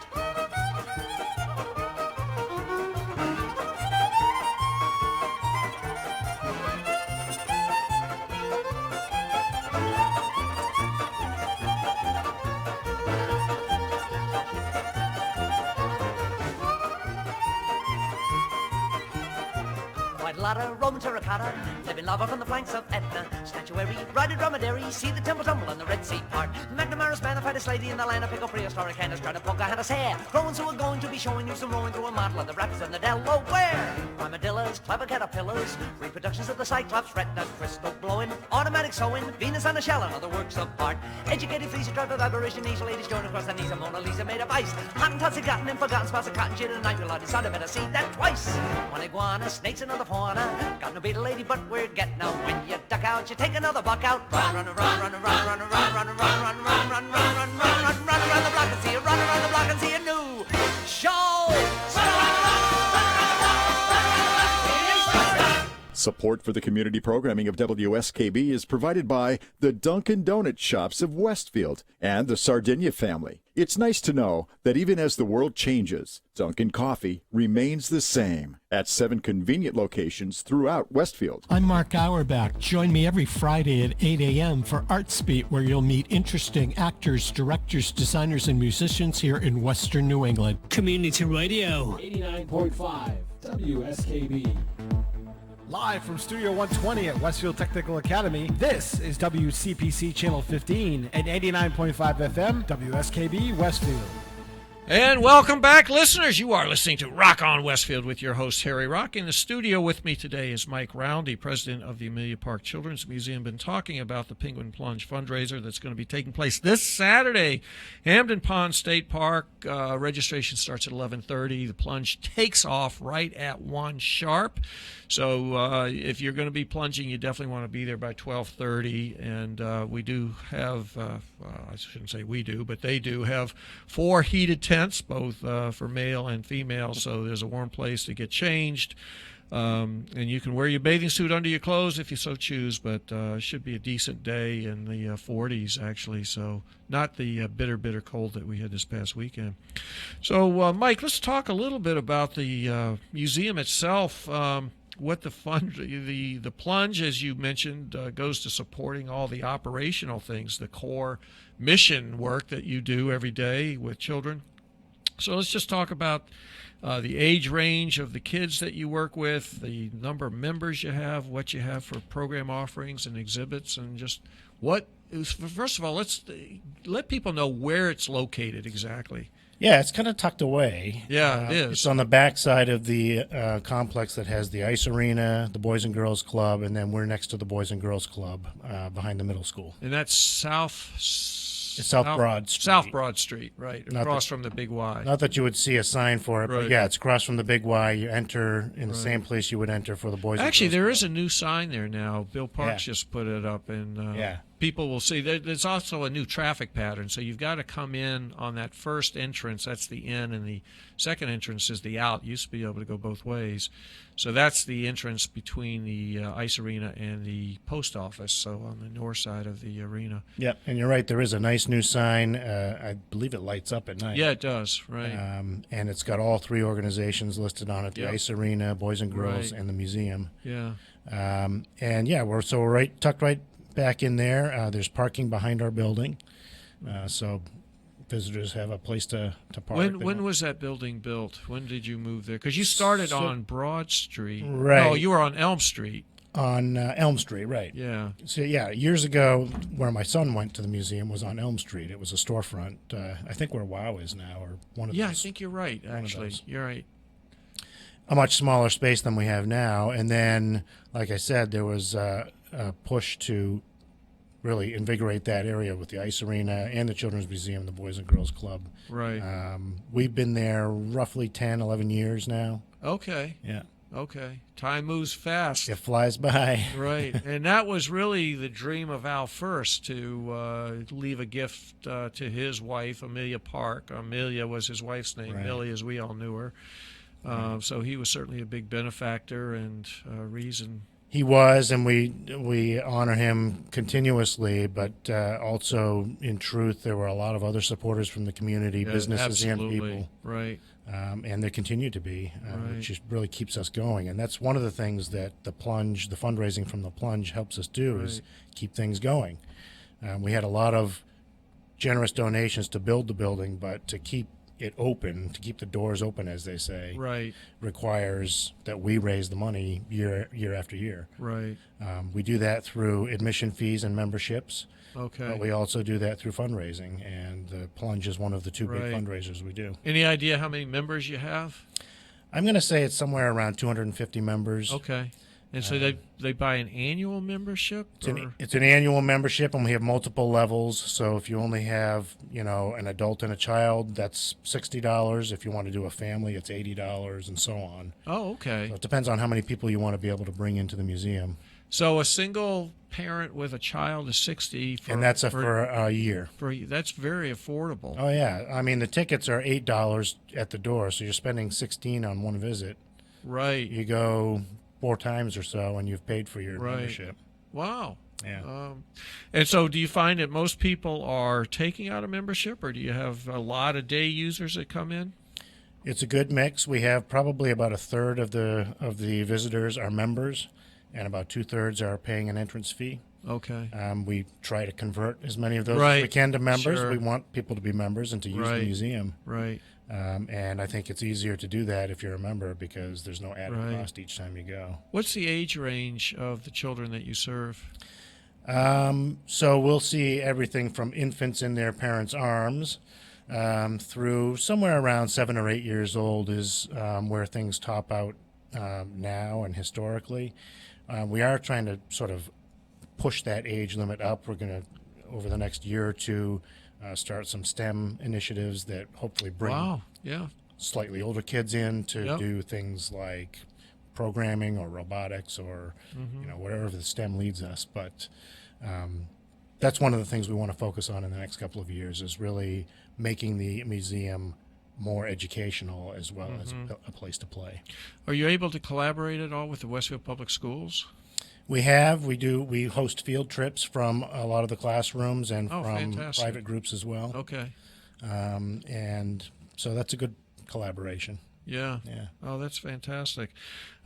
Quite a lot of Roman terracotta, living lava from the flanks of Etna. Statuary, ride a dromedary, see the temple tumble and the Red Sea part. McNamara's band, the fattest lady in the land, a pickle prehistoric hand, a strand of Pocahontas hair. Crowans who are going to be showing you some rowing through a model of the rapids and the Delaware. Armadillos, clever caterpillars, reproductions of the Cyclops, retina, crystal blowing, automatic sewing, Venus on a shell and other works of art. Educated fleas, a tribe of aborigines, ladies joined across the knees, a Mona Lisa made of ice. Hottentots have gotten in forgotten spots of cotton gin and night with lot inside, I better see that twice. One iguana, snakes, another fauna, got no beat a lady, but we're getting out. When you duck out, you take another buck out. Run, run, run, run, run, run, run, run, run, run, run, run, run, run, run, run, run around the block and see you, run around the block and see a new show. Support for the community programming of WSKB is provided by the Dunkin' Donut Shops of Westfield and the Sardinia family. It's nice to know that even as the world changes, Dunkin' Coffee remains the same at 7 convenient locations throughout Westfield. I'm Mark Auerbach. Join me every Friday at 8 a.m. for Arts Beat, where you'll meet interesting actors, directors, designers, and musicians here in Western New England. Community Radio. 89.5 WSKB. Live from Studio 120 at Westfield Technical Academy, this is WCPC Channel 15 and 89.5 FM, WSKB Westfield. And welcome back, listeners. You are listening to Rock on Westfield with your host, Harry Rock. In the studio with me today is Mike Roundy, president of the Amelia Park Children's Museum. Been talking about the Penguin Plunge fundraiser that's going to be taking place this Saturday, Hampden Pond State Park. Registration starts at 11:30. The plunge takes off right at 1 sharp. So if you're going to be plunging, you definitely want to be there by 12:30. And we do have, I shouldn't say we do, but they do have 4 heated tents, both for male and female. So there's a warm place to get changed. And you can wear your bathing suit under your clothes if you so choose, but it should be a decent day in the 40s, actually. So not the bitter cold that we had this past weekend. So, Mike, let's talk a little bit about the museum itself. What the plunge, as you mentioned, goes to supporting all the operational things, the core mission work that you do every day with children. So let's just talk about the age range of the kids that you work with, the number of members you have, what you have for program offerings and exhibits, and just first of all, let's let people know where it's located exactly. Yeah, it's kind of tucked away. Yeah, it is. It's on the back side of the complex that has the ice arena, the Boys and Girls Club, and then we're next to the Boys and Girls Club behind the middle school. And that's South Broad Street. South Broad Street, right, across from the Big Y. Not that you would see a sign for it, Right. but yeah, it's across from the Big Y. You enter in the same place you would enter for the Boys Actually, and Girls there Club. is a new sign there now. Bill Parks just put it up, and people will see. There's also a new traffic pattern, so you've got to come in on that first entrance. That's the in, and the second entrance is the out. Used to be able to go both ways. So that's the entrance between the ice arena and the post office, so on the north side of the arena. Yep, and you're right. There is a nice new sign. I believe it lights up at night. Yeah, it does, right. And it's got all 3 organizations listed on it, the ice arena, Boys and Girls, Right. and the museum. Yeah. And yeah, we're tucked right back in there. There's parking behind our building. So visitors have a place to park. When was that building built? When did you move there? Because you started on Broad Street. Right. No, you were on Elm Street. On Elm Street, right. Yeah. So, yeah, years ago, where my son went to the museum was on Elm Street. It was a storefront, I think where WOW is now, or one of those. Yeah, I think you're right, actually. You're right. A much smaller space than we have now. And then, like I said, there was a push to really invigorate that area with the ice arena and the Children's Museum, the Boys and Girls Club. Right. We've been there roughly 10, 11 years now. Okay. Yeah. Okay. Time moves fast. It flies by. Right. And that was really the dream of Al First, to leave a gift to his wife, Amelia Park. Amelia was his wife's name, Right. Millie, as we all knew her. So he was certainly a big benefactor and reason. He was, and we honor him continuously, but also, in truth, there were a lot of other supporters from the community, businesses and people. Right. And there continue to be, Right. which just really keeps us going. And that's one of the things that the fundraising from the Plunge helps us do, is keep things going. We had a lot of generous donations to build the building, but to keep it open, to keep the doors open, as they say, Right. requires that we raise the money year after year. Right. We do that through admission fees and memberships. Okay. But we also do that through fundraising, and the Plunge is one of the two big Right. fundraisers we do. Any idea how many members you have? I'm going to say it's somewhere around 250 members. Okay. And so they buy an annual membership? It's an annual membership, and we have multiple levels. So if you only have, an adult and a child, that's $60. If you want to do a family, it's $80, and so on. Oh, okay. So it depends on how many people you want to be able to bring into the museum. So a single parent with a child is $60 And that's for a year. That's very affordable. Oh, yeah. I mean, the tickets are $8 at the door, so you're spending $16 on one visit. Right. You go 4 times or so, and you've paid for your membership. Wow. Yeah. And so do you find that most people are taking out a membership, or do you have a lot of day users that come in? It's a good mix. We have probably about a third of the visitors are members, and about 2/3 are paying an entrance fee. Okay. We try to convert as many of those as we can to members. Sure. We want people to be members and to use the museum. Right. And I think it's easier to do that if you're a member, because there's no added cost each time you go. What's the age range of the children that you serve? So we'll see everything from infants in their parents' arms through somewhere around 7 or 8 years old is where things top out now and historically. We are trying to sort of push that age limit up. We're going to, over the next year or two, start some STEM initiatives that hopefully bring slightly older kids in to do things like programming or robotics or wherever the STEM leads us. But that's one of the things we want to focus on in the next couple of years, is really making the museum more educational as well as a place to play. Are you able to collaborate at all with the Westfield Public Schools? We host field trips from a lot of the classrooms and from fantastic. private groups as well. Okay. And so that's a good collaboration. Yeah. Yeah. Oh, that's fantastic.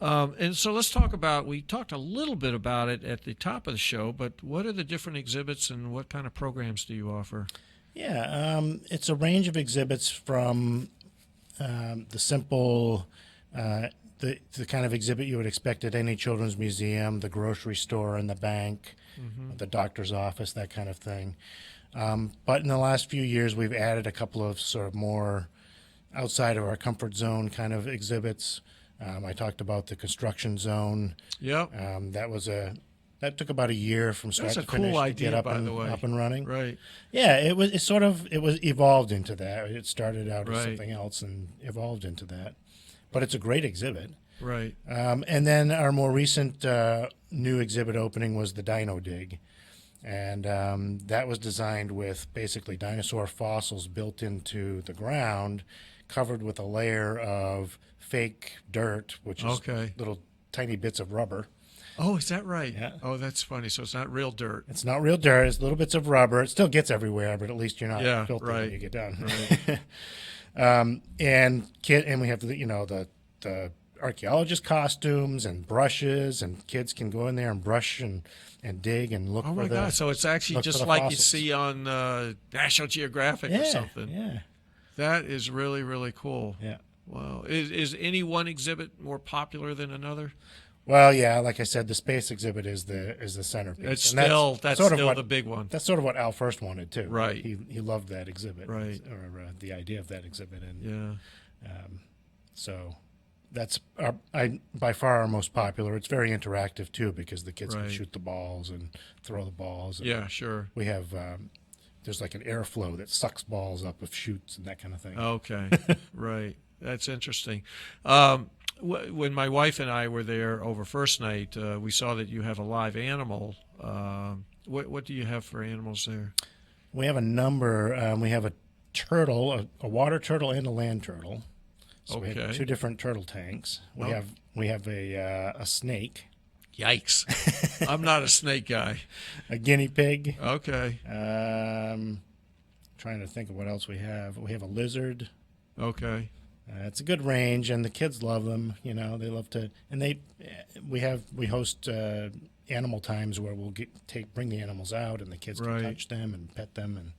And so let's talk about, we talked a little bit about it at the top of the show, but what are the different exhibits and what kind of programs do you offer? Yeah, it's a range of exhibits from the simple, the kind of exhibit you would expect at any children's museum, the grocery store and the bank, the doctor's office, that kind of thing. But in the last few years, we've added a couple of sort of more outside of our comfort zone kind of exhibits. I talked about the construction zone. Yep. That took about a year from start to finish cool to get idea, up by and the way. up and running. Right. Yeah, it was evolved into that. It started out as Right. something else and evolved into that. But it's a great exhibit. Right. And then our more recent new exhibit opening was the Dino Dig. And that was designed with basically dinosaur fossils built into the ground, covered with a layer of fake dirt, which is little tiny bits of rubber. Oh, is that right? Yeah. Oh, that's funny. So it's not real dirt. It's not real dirt. It's little bits of rubber. It still gets everywhere, but at least you're not filthy when you get done. Right. And we have the archaeologist costumes and brushes, and kids can go in there and brush and and dig and look Oh for my God! So it's actually just like you see on National Geographic or something. Yeah. That is really, really cool. Yeah. Wow. Is any one exhibit more popular than another? Well, yeah, like I said, the space exhibit is the centerpiece. It's And still sort of what, the big one. That's sort of what Al first wanted too. Right. He loved that exhibit. Right. Or the idea of that exhibit, and yeah. So that's by far our most popular. It's very interactive too because the kids can shoot the balls and throw the balls. And yeah, sure. We have there's like an airflow that sucks balls up of chutes and that kind of thing. Okay. Right. That's interesting. When my wife and I were there over first night, we saw that you have a live animal. What do you have for animals there? We have a number. We have a turtle, a water turtle, and a land turtle. So we have 2 different turtle tanks. We have a snake. Yikes! I'm not a snake guy. A guinea pig. Okay. Trying to think of what else we have. We have a lizard. Okay. It's a good range, and the kids love them. You know, they love to, and we host animal times where we'll bring the animals out, and the kids can touch them and pet them and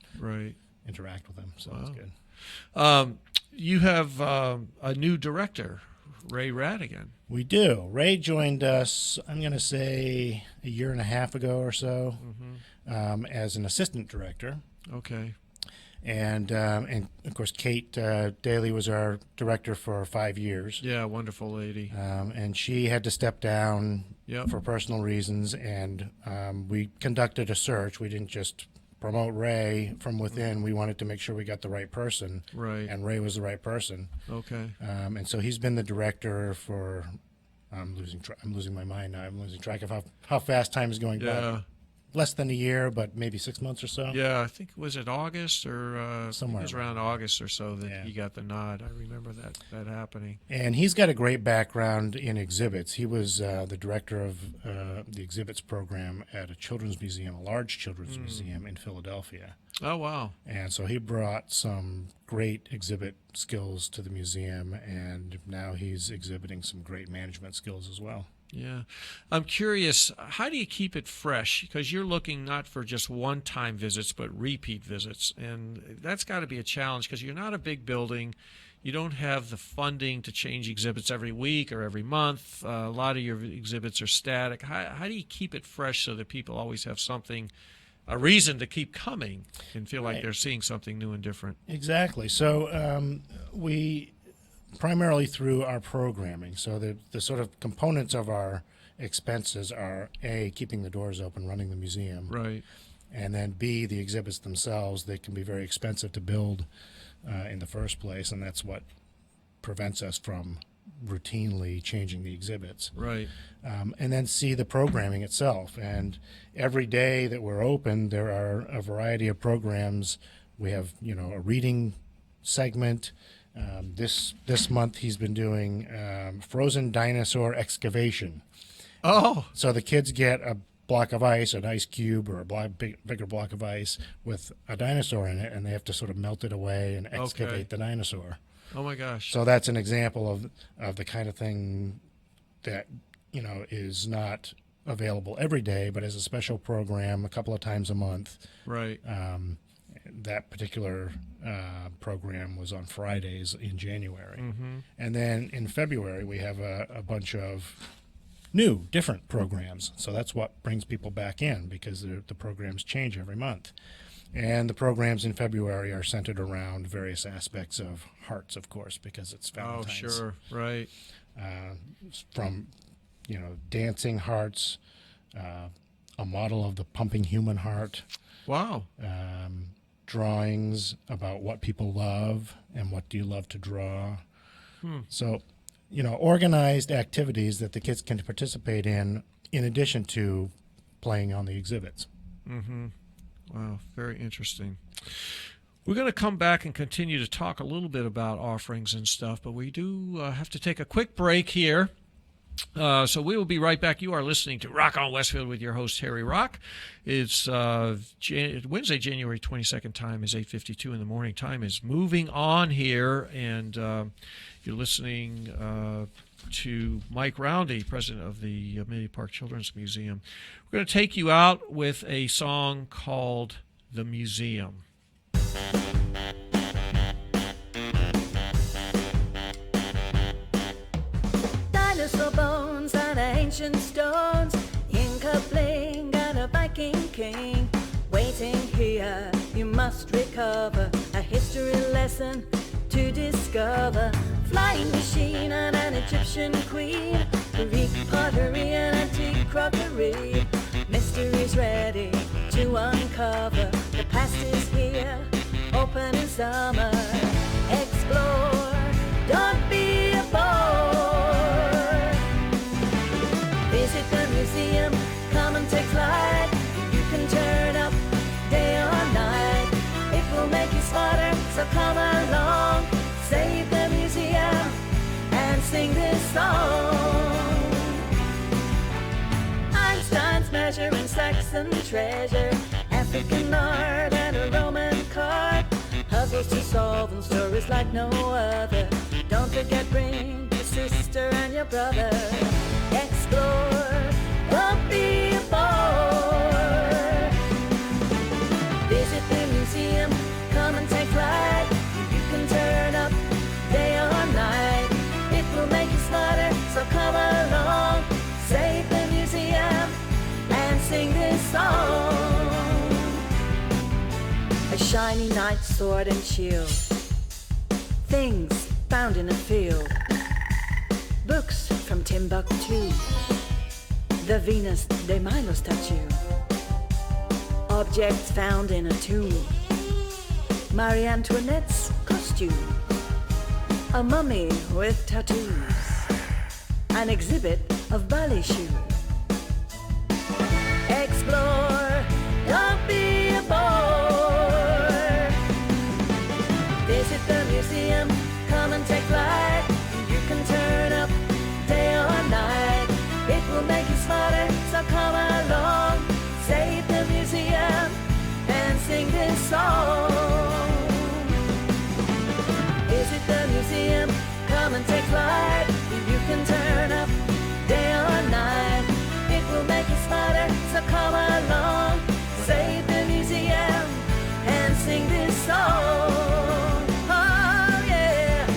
interact with them. So it's good. You have a new director, Ray Radigan. We do. Ray joined us, I'm going to say, a year and a half ago or so, as an assistant director. Okay. And of course, Kate Daly was our director for 5 years. Yeah, wonderful lady. And she had to step down for personal reasons, and we conducted a search. We didn't just promote Ray from within. We wanted to make sure we got the right person. Right. And Ray was the right person. Okay. And so he's been the director for. I'm losing my mind now. I'm losing track of how fast time is going by. Less than a year, but maybe 6 months or so. Yeah, I think, was it August or somewhere? It was around August or so that he got the nod. I remember that happening. And he's got a great background in exhibits. He was the director of the exhibits program at a children's museum, a large children's museum in Philadelphia. Oh, wow. And so he brought some great exhibit skills to the museum, and now he's exhibiting some great management skills as well. Yeah. I'm curious, how do you keep it fresh? Because you're looking not for just one-time visits, but repeat visits. And that's got to be a challenge because you're not a big building. You don't have the funding to change exhibits every week or every month. A lot of your exhibits are static. How do you keep it fresh so that people always have something, a reason to keep coming and feel like they're seeing something new and different? Exactly. So we... primarily through our programming. So the sort of components of our expenses are A, keeping the doors open, running the museum. Right. And then B, the exhibits themselves. They can be very expensive to build in the first place, and that's what prevents us from routinely changing the exhibits. Right. And then C, the programming itself. And every day that we're open, there are a variety of programs. We have, a reading segment. This month he's been doing frozen dinosaur excavation. Oh. So the kids get a block of ice, an ice cube, or a bigger block of ice with a dinosaur in it, and they have to sort of melt it away and excavate the dinosaur. Oh, my gosh. So that's an example of the kind of thing that, is not available every day, but as a special program a couple of times a month. Right. That particular program was on Fridays in January. Mm-hmm. And then in February, we have a bunch of new, different programs. So that's what brings people back in because the programs change every month. And the programs in February are centered around various aspects of hearts, of course, because it's Valentine's. Oh, sure. Right. From, dancing hearts, a model of the pumping human heart. Wow. Drawings about what people love and what do you love to draw. So, organized activities that the kids can participate in addition to playing on the exhibits. Mm-hmm. Wow, very interesting. We're going to come back and continue to talk a little bit about offerings and stuff, but we do have to take a quick break here. So we will be right back. You are listening to Rock on Westfield with your host, Harry Rock. It's Wednesday, January 22nd. Time is 8:52 in the morning. Time is moving on here, and you're listening to Mike Roundy, president of the Amelia Park Children's Museum. We're going to take you out with a song called The Museum. Dinosaur bones and ancient stones, Inca bling and a Viking king. Waiting here, you must recover a history lesson to discover. Flying machine and an Egyptian queen, Greek pottery and antique crockery. Mysteries ready to uncover. The past is here, open in summer. Explore, don't be a bore. Visit the museum, come and take flight. You can turn up day or night. It will make you smarter, so come along. Save the museum and sing this song. Einstein's measuring Saxon treasure, African art and a Roman card. Puzzles to solve and stories like no other. Don't forget, bring your sister and your brother. Explore, don't be a bore. Visit the museum, come and take flight. You can turn up day or night. It will make you smarter, so come along. Save the museum and sing this song. A shiny knight's sword and shield, things found in a field, books from Timbuktu, the Venus de Milo statue, objects found in a tomb, Marie Antoinette's costume, a mummy with tattoos, an exhibit of ballet shoes. Explore, don't be a bore. Visit the museum, come and take flight. You can turn up day or night. It will make you smarter, so come along. Save the museum and sing this song. Visit the museum, come and take flight. You can turn up day or night. It will make you smarter, so come along. Save the museum and sing this song. Oh yeah.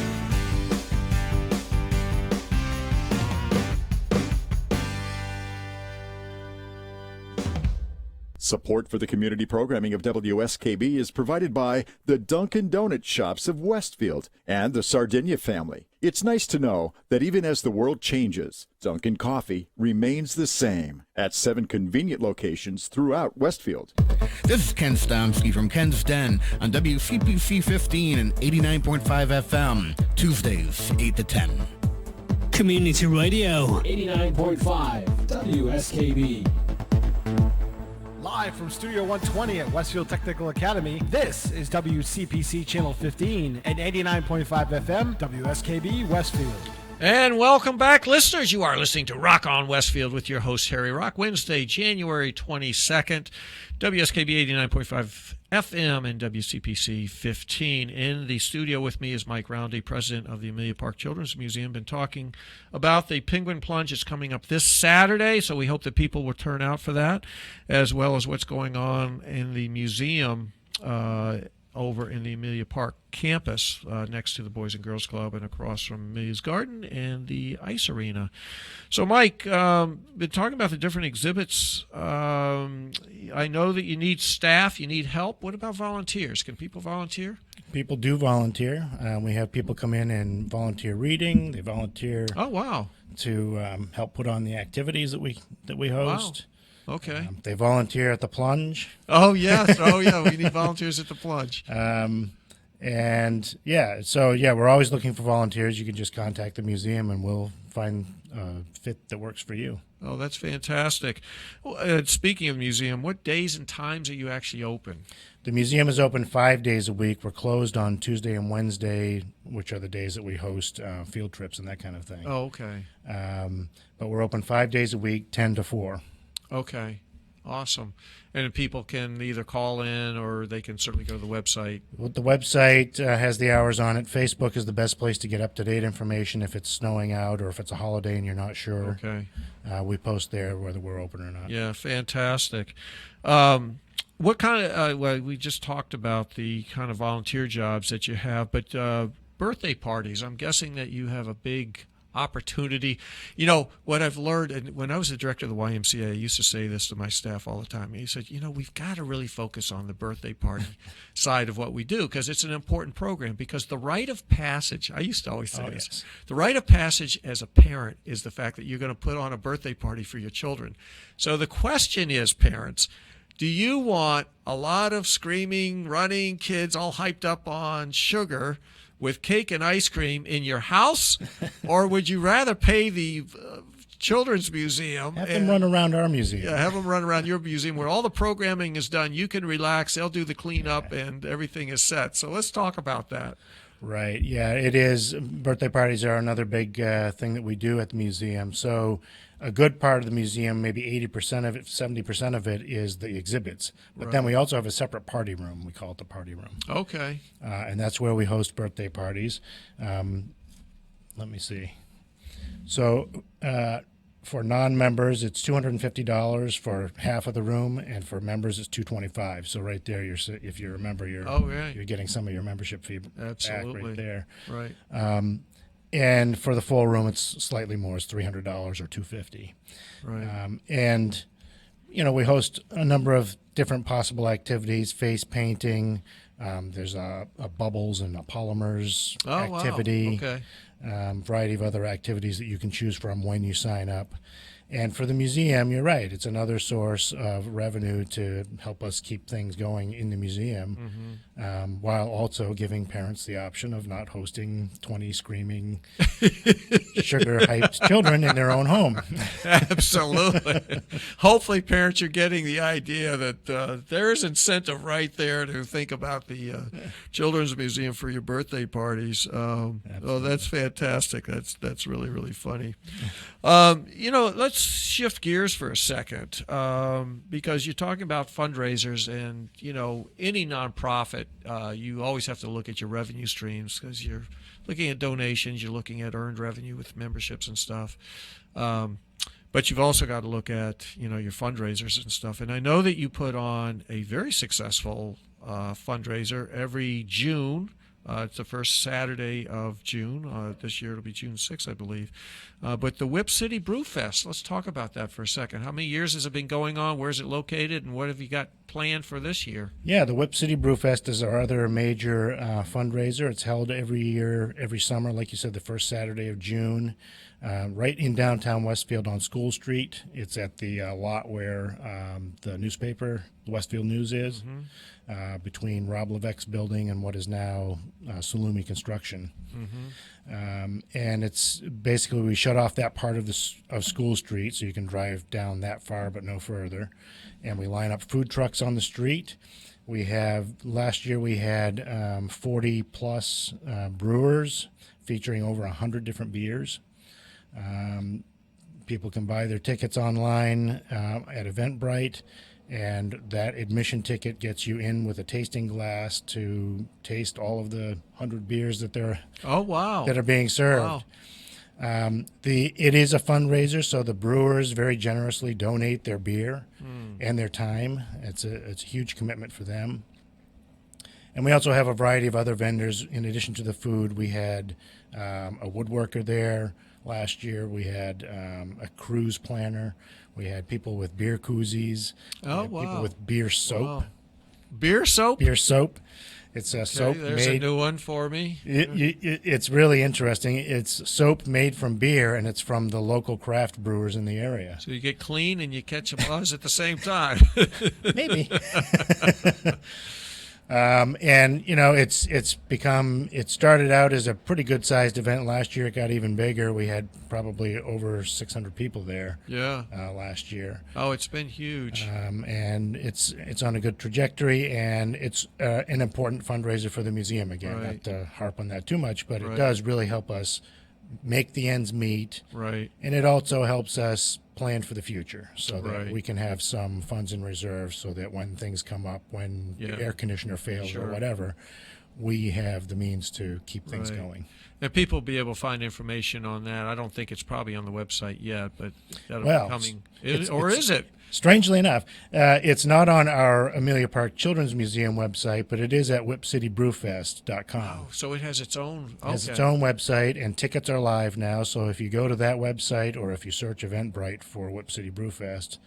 Support for the community programming of WSKB is provided by the Dunkin' Donut Shops of Westfield and the Sardinia family. It's nice to know that even as the world changes, Dunkin' Coffee remains the same at 7 convenient locations throughout Westfield. This is Ken Stomsky from Ken's Den on WCPC 15 and 89.5 FM, Tuesdays, 8 to 10. Community Radio. 89.5 WSKB. Live from Studio 120 at Westfield Technical Academy, this is WCPC Channel 15 and 89.5 FM, WSKB Westfield. And welcome back, listeners. You are listening to Rock on Westfield with your host, Harry Rock. Wednesday, January 22nd, WSKB 89.5 FM and WCPC 15. In the studio with me is Mike Roundy, president of the Amelia Park Children's Museum. Been talking about the Penguin Plunge. It's coming up this Saturday, so we hope that people will turn out for that, as well as what's going on in the museum over in the Amelia Park campus next to the Boys and Girls Club and across from Amelia's Garden and the ice arena. So, Mike, been talking about the different exhibits. I know that you need staff, you need help. What about volunteers? Can people volunteer? People do volunteer. We have people come in and volunteer reading. They volunteer. Oh, wow. To help put on the activities that we host. Wow. Okay. They volunteer at the Plunge. Oh, yes. Oh, yeah. We need volunteers at the Plunge. And, yeah, so, yeah, we're always looking for volunteers. You can just contact the museum, and we'll find a fit that works for you. Oh, that's fantastic. Well, speaking of museum, what days and times are you actually open? The museum is open 5 days a week. We're closed on Tuesday and Wednesday, which are the days that we host field trips and that kind of thing. Oh, okay. But we're open 5 days a week, 10 to 4. Okay. Awesome. And people can either call in or they can certainly go to the website. Well, the website has the hours on it. Facebook is the best place to get up-to-date information if it's snowing out or if it's a holiday and you're not sure. Okay. We post there whether we're open or not. Yeah, fantastic. What kind of, well, we just talked about the kind of volunteer jobs that you have, but birthday parties, I'm guessing that you have a big opportunity. You know, what I've learned, and when I was the director of the YMCA, I used to say this to my staff all the time. He said, you know, we've got to really focus on the birthday party side of what we do because it's an important program. Because the rite of passage, I used to always say this, yes. The rite of passage as a parent is the fact that you're going to put on a birthday party for your children. So the question is, parents, do you want a lot of screaming, running kids all hyped up on sugar with cake and ice cream in your house, or would you rather pay the Children's Museum? Have them run around our museum. Yeah, have them run around your museum where all the programming is done. You can relax. They'll do the cleanup, and everything is set. So let's talk about that. Right. Yeah, it is. Birthday parties are another big thing that we do at the museum. So a good part of the museum, maybe 80% of it, 70% of it is the exhibits. But then Right. we also have a separate party room. We call it the party room. Okay. And that's where we host birthday parties. Let me see. So for non-members, it's $250 for half of the room, and for members, it's $225. So right there, if you're a member, you're getting some of your membership fee Absolutely. back right there. Right. And for the full room, it's slightly more. It's $300 or $250. Right. And you know, we host a number of different possible activities: face painting. There's a bubbles and a polymers activity. Wow. Okay. Variety of other activities that you can choose from when you sign up. And for the museum, you're right. It's another source of revenue to help us keep things going in the museum, while also giving parents the option of not hosting 20 screaming, sugar-hyped children in their own home. Absolutely. Hopefully, parents are getting the idea that there is incentive right there to think about the Children's Museum for your birthday parties. Oh, that's fantastic. That's really, really funny. You know, let's shift gears for a second, because you're talking about fundraisers, and you know, any nonprofit, you always have to look at your revenue streams because you're looking at donations, you're looking at earned revenue with memberships and stuff. But you've also got to look at, you know, your fundraisers and stuff. And I know that you put on a very successful fundraiser every June. It's the first Saturday of June. This year it'll be June 6th, I believe. But the Whip City Brew Fest, let's talk about that for a second. How many years has it been going on? Where is it located? And what have you got planned for this year? Yeah, the Whip City Brew Fest is our other major fundraiser. It's held every year, every summer, like you said, the first Saturday of June, right in downtown Westfield on School Street. It's at the lot where the newspaper, the Westfield News is. Between Rob Levesque's building and what is now Salumi Construction. And it's basically, we shut off that part of School Street so you can drive down that far but no further. And we line up food trucks on the street. Last year we had 40 plus brewers featuring over 100 different beers. People can buy their tickets online at Eventbrite. And that admission ticket gets you in with a tasting glass to taste all of the 100 beers that that are being served. Wow. It is a fundraiser, so the brewers very generously donate their beer and their time. It's a huge commitment for them. And we also have a variety of other vendors. In addition to the food, we had a woodworker there. Last year we had a cruise planner. We had people with beer koozies. People with beer soap. Wow. Beer soap? Beer soap. It's a soap there's made. a new one for me. It's really interesting. It's soap made from beer, and it's from the local craft brewers in the area. So you get clean and you catch a buzz at the same time. Maybe. And you know, it started out as a pretty good sized event. Last year it got even bigger. We had probably over 600 people there. Yeah. Last year. Oh, it's been huge. And it's on a good trajectory, and it's an important fundraiser for the museum. Again, Right. not to harp on that too much, but Right. it does really help us make the ends meet. Right. And it also helps us plan for the future so that Right. we can have some funds in reserve so that when things come up, when the air conditioner fails Sure. or whatever, we have the means to keep things Right. going. And people will be able to find information on that. I don't think it's probably on the website yet, but that'll Well, be coming. it's- Or it's- is it? Strangely enough, it's not on our Amelia Park Children's Museum website, but it is at whipcitybrewfest.com. So it has its own. It has its own website, and tickets are live now. So if you go to that website or if you search Eventbrite for Whip City Brewfest,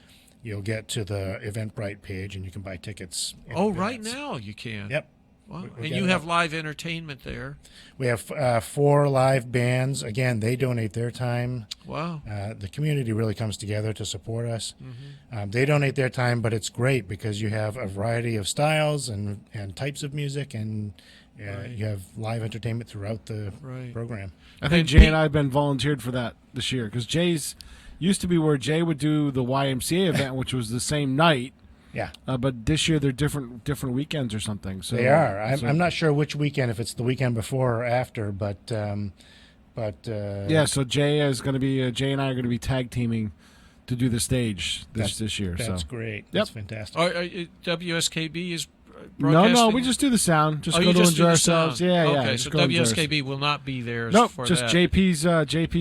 you'll get to the Eventbrite page and you can buy tickets. in Oh, advance. right now you can. Yep. Wow. We And get you it have up. live entertainment there. We have 4 live bands. Again, they donate their time. Wow. The community really comes together to support us. Mm-hmm. They donate their time, but it's great because you have a variety of styles and types of music, and you have live entertainment throughout the program. I think Jay and I have been volunteered for that this year because Jay's used to be where Jay would do the YMCA event, which was the same night. Yeah. But this year they're different weekends or something. So They are. I'm not sure which weekend, if it's the weekend before or after, but yeah. So Jay is going to be Jay and I are going to be tag teaming to do the stage this year. That's so. great. Yep. That's fantastic. WSKB is No, broadcasting? we just do the sound. Just Oh, go you to just do enjoy the ourselves. sound. Yeah, yeah. Okay, just so go enjoy WSKB will not be there Nope, for just that. JP's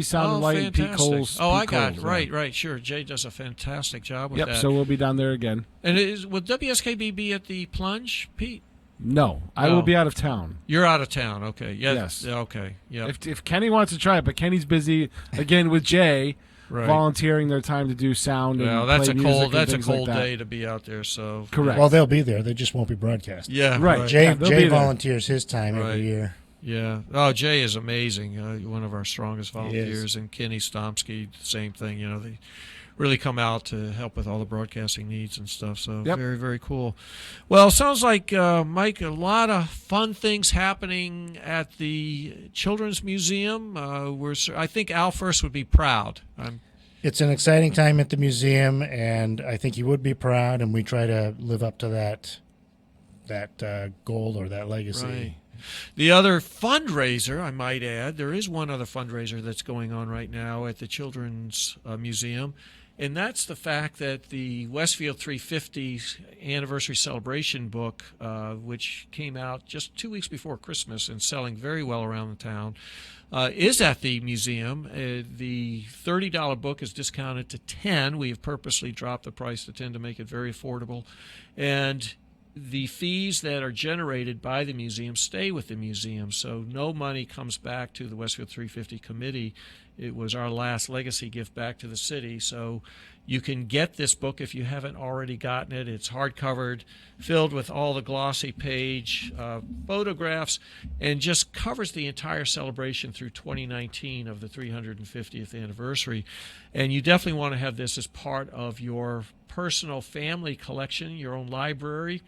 Sound and Light and Pete fantastic. Cole's. Oh, Pete I got Cole's, it. Right, sure. Jay does a fantastic job with Yep, that. so we'll be down there again. And will WSKB be at the Plunge, Pete? No, I will be out of town. You're out of town. Okay. Yeah, Yes. Okay. Yeah. If Kenny wants to try it, but Kenny's busy again with Jay, volunteering their time to do sound. Well, and that's play a music cold. and That's a things like cold that. day to be out there. So Correct. Well, they'll be there. They just won't be broadcast. Yeah, right. Jay Yeah, they'll be Jay there. volunteers his time Right. every year. Yeah. Oh, Jay is amazing. One of our strongest He is. volunteers, and Kenny Stomsky, same thing. You know, they really come out to help with all the broadcasting needs and stuff. So very, very cool. Well, sounds like Mike, a lot of fun things happening at the Children's Museum. I think Al First would be proud. It's an exciting time at the museum, and I think he would be proud. And we try to live up to that goal or that legacy. Right. The other fundraiser, I might add, there is one other fundraiser that's going on right now at the Children's Museum, and that's the fact that the Westfield 350 anniversary celebration book, which came out just 2 weeks before Christmas and selling very well around the town, is at the museum. The $30 book is discounted to $10. We have purposely dropped the price to $10 to make it very affordable. And the fees that are generated by the museum stay with the museum, so no money comes back to the Westfield 350 committee. It was our last legacy gift back to the city, so you can get this book if you haven't already gotten it. It's hardcovered, filled with all the glossy page photographs, and just covers the entire celebration through 2019 of the 350th anniversary. And you definitely want to have this as part of your personal family collection, your own library,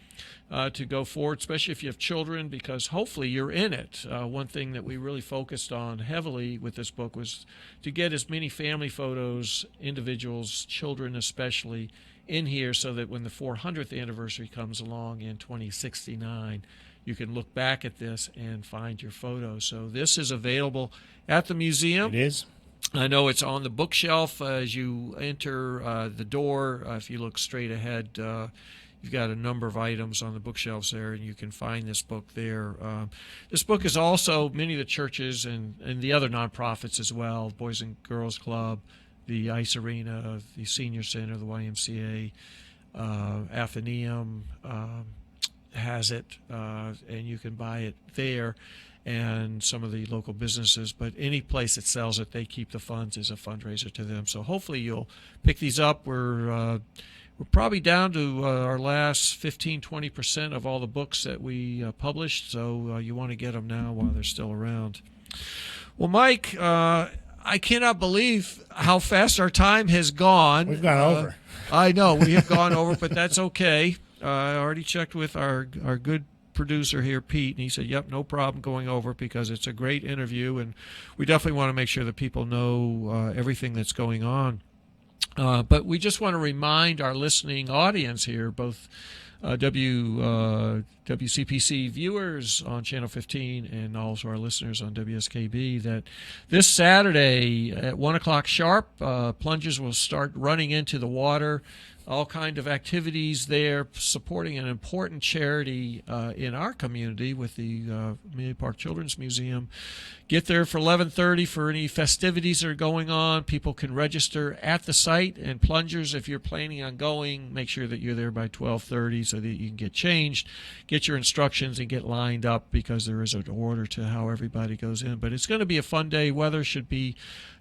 to go forward, especially if you have children, because hopefully you're in it. One thing that we really focused on heavily with this book was to get as many family photos, individuals, children especially, in here so that when the 400th anniversary comes along in 2069, you can look back at this and find your photos. So this is available at the museum. It is. I know it's on the bookshelf as you enter the door. If you look straight ahead, you've got a number of items on the bookshelves there, and you can find this book there. This book is also many of the churches and the other nonprofits as well, Boys and Girls Club, the Ice Arena, the Senior Center, the YMCA, Athenaeum has it, and you can buy it there. And some of the local businesses, but any place that sells it, they keep the funds as a fundraiser to them. So hopefully you'll pick these up. We're probably down to our last 15-20% of all the books that we published, so you want to get them now while they're still around. Well, Mike, I cannot believe how fast our time has gone. We've gone over. I know we have gone over, but that's okay. I already checked with our good producer here, Pete, and he said, yep, no problem going over because it's a great interview, and we definitely want to make sure that people know everything that's going on. But we just want to remind our listening audience here, both WCPC viewers on Channel 15 and also our listeners on WSKB that this Saturday at 1 o'clock sharp, plungers will start running into the water. All kind of activities there supporting an important charity in our community with the Amelia Park Children's Museum. Get there for 11:30 for any festivities that are going on. People can register at the site, and plungers, if you're planning on going, make sure that you're there by 12:30 so that you can get changed, get your instructions, and get lined up because there is an order to how everybody goes in. But it's going to be a fun day. Weather should be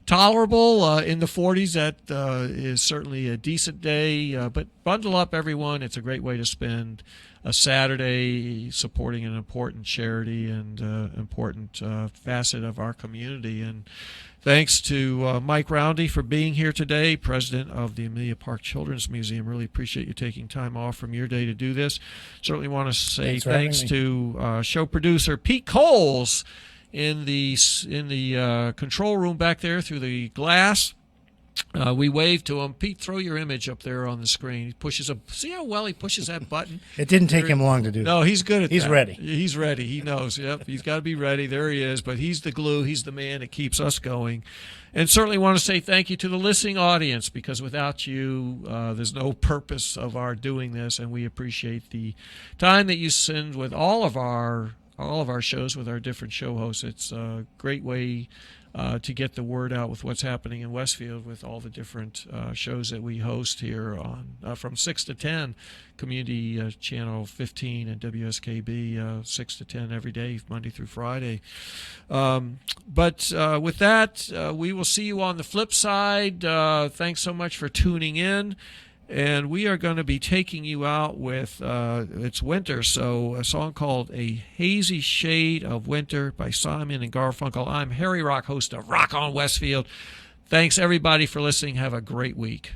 tolerable in the 40s. That is certainly a decent day, but bundle up, everyone. It's a great way to spend a Saturday supporting an important charity and important facet of our community. And thanks to Mike Roundy for being here today, president of the Amelia Park Children's Museum. Really appreciate you taking time off from your day to do this. Certainly want to say thanks to show producer Pete Coles in the control room back there through the glass. We waved to him. Pete, throw your image up there on the screen. He pushes see how well he pushes that button? It didn't take him long to do that. No, he's good at that. He's ready. He's ready. He knows. Yep, he's got to be ready. There he is. But he's the glue. He's the man that keeps us going. And certainly want to say thank you to the listening audience, because without you, there's no purpose of our doing this. And we appreciate the time that you spend with all of our shows with our different show hosts. It's a great way to get the word out with what's happening in Westfield with all the different shows that we host here on from 6 to 10, Community Channel 15 and WSKB 6 to 10 every day, Monday through Friday. But with that, we will see you on the flip side. Thanks so much for tuning in. And we are going to be taking you out with, it's winter, so a song called A Hazy Shade of Winter by Simon and Garfunkel. I'm Harry Rock, host of Rock on Westfield. Thanks, everybody, for listening. Have a great week.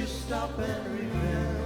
Stop and remember.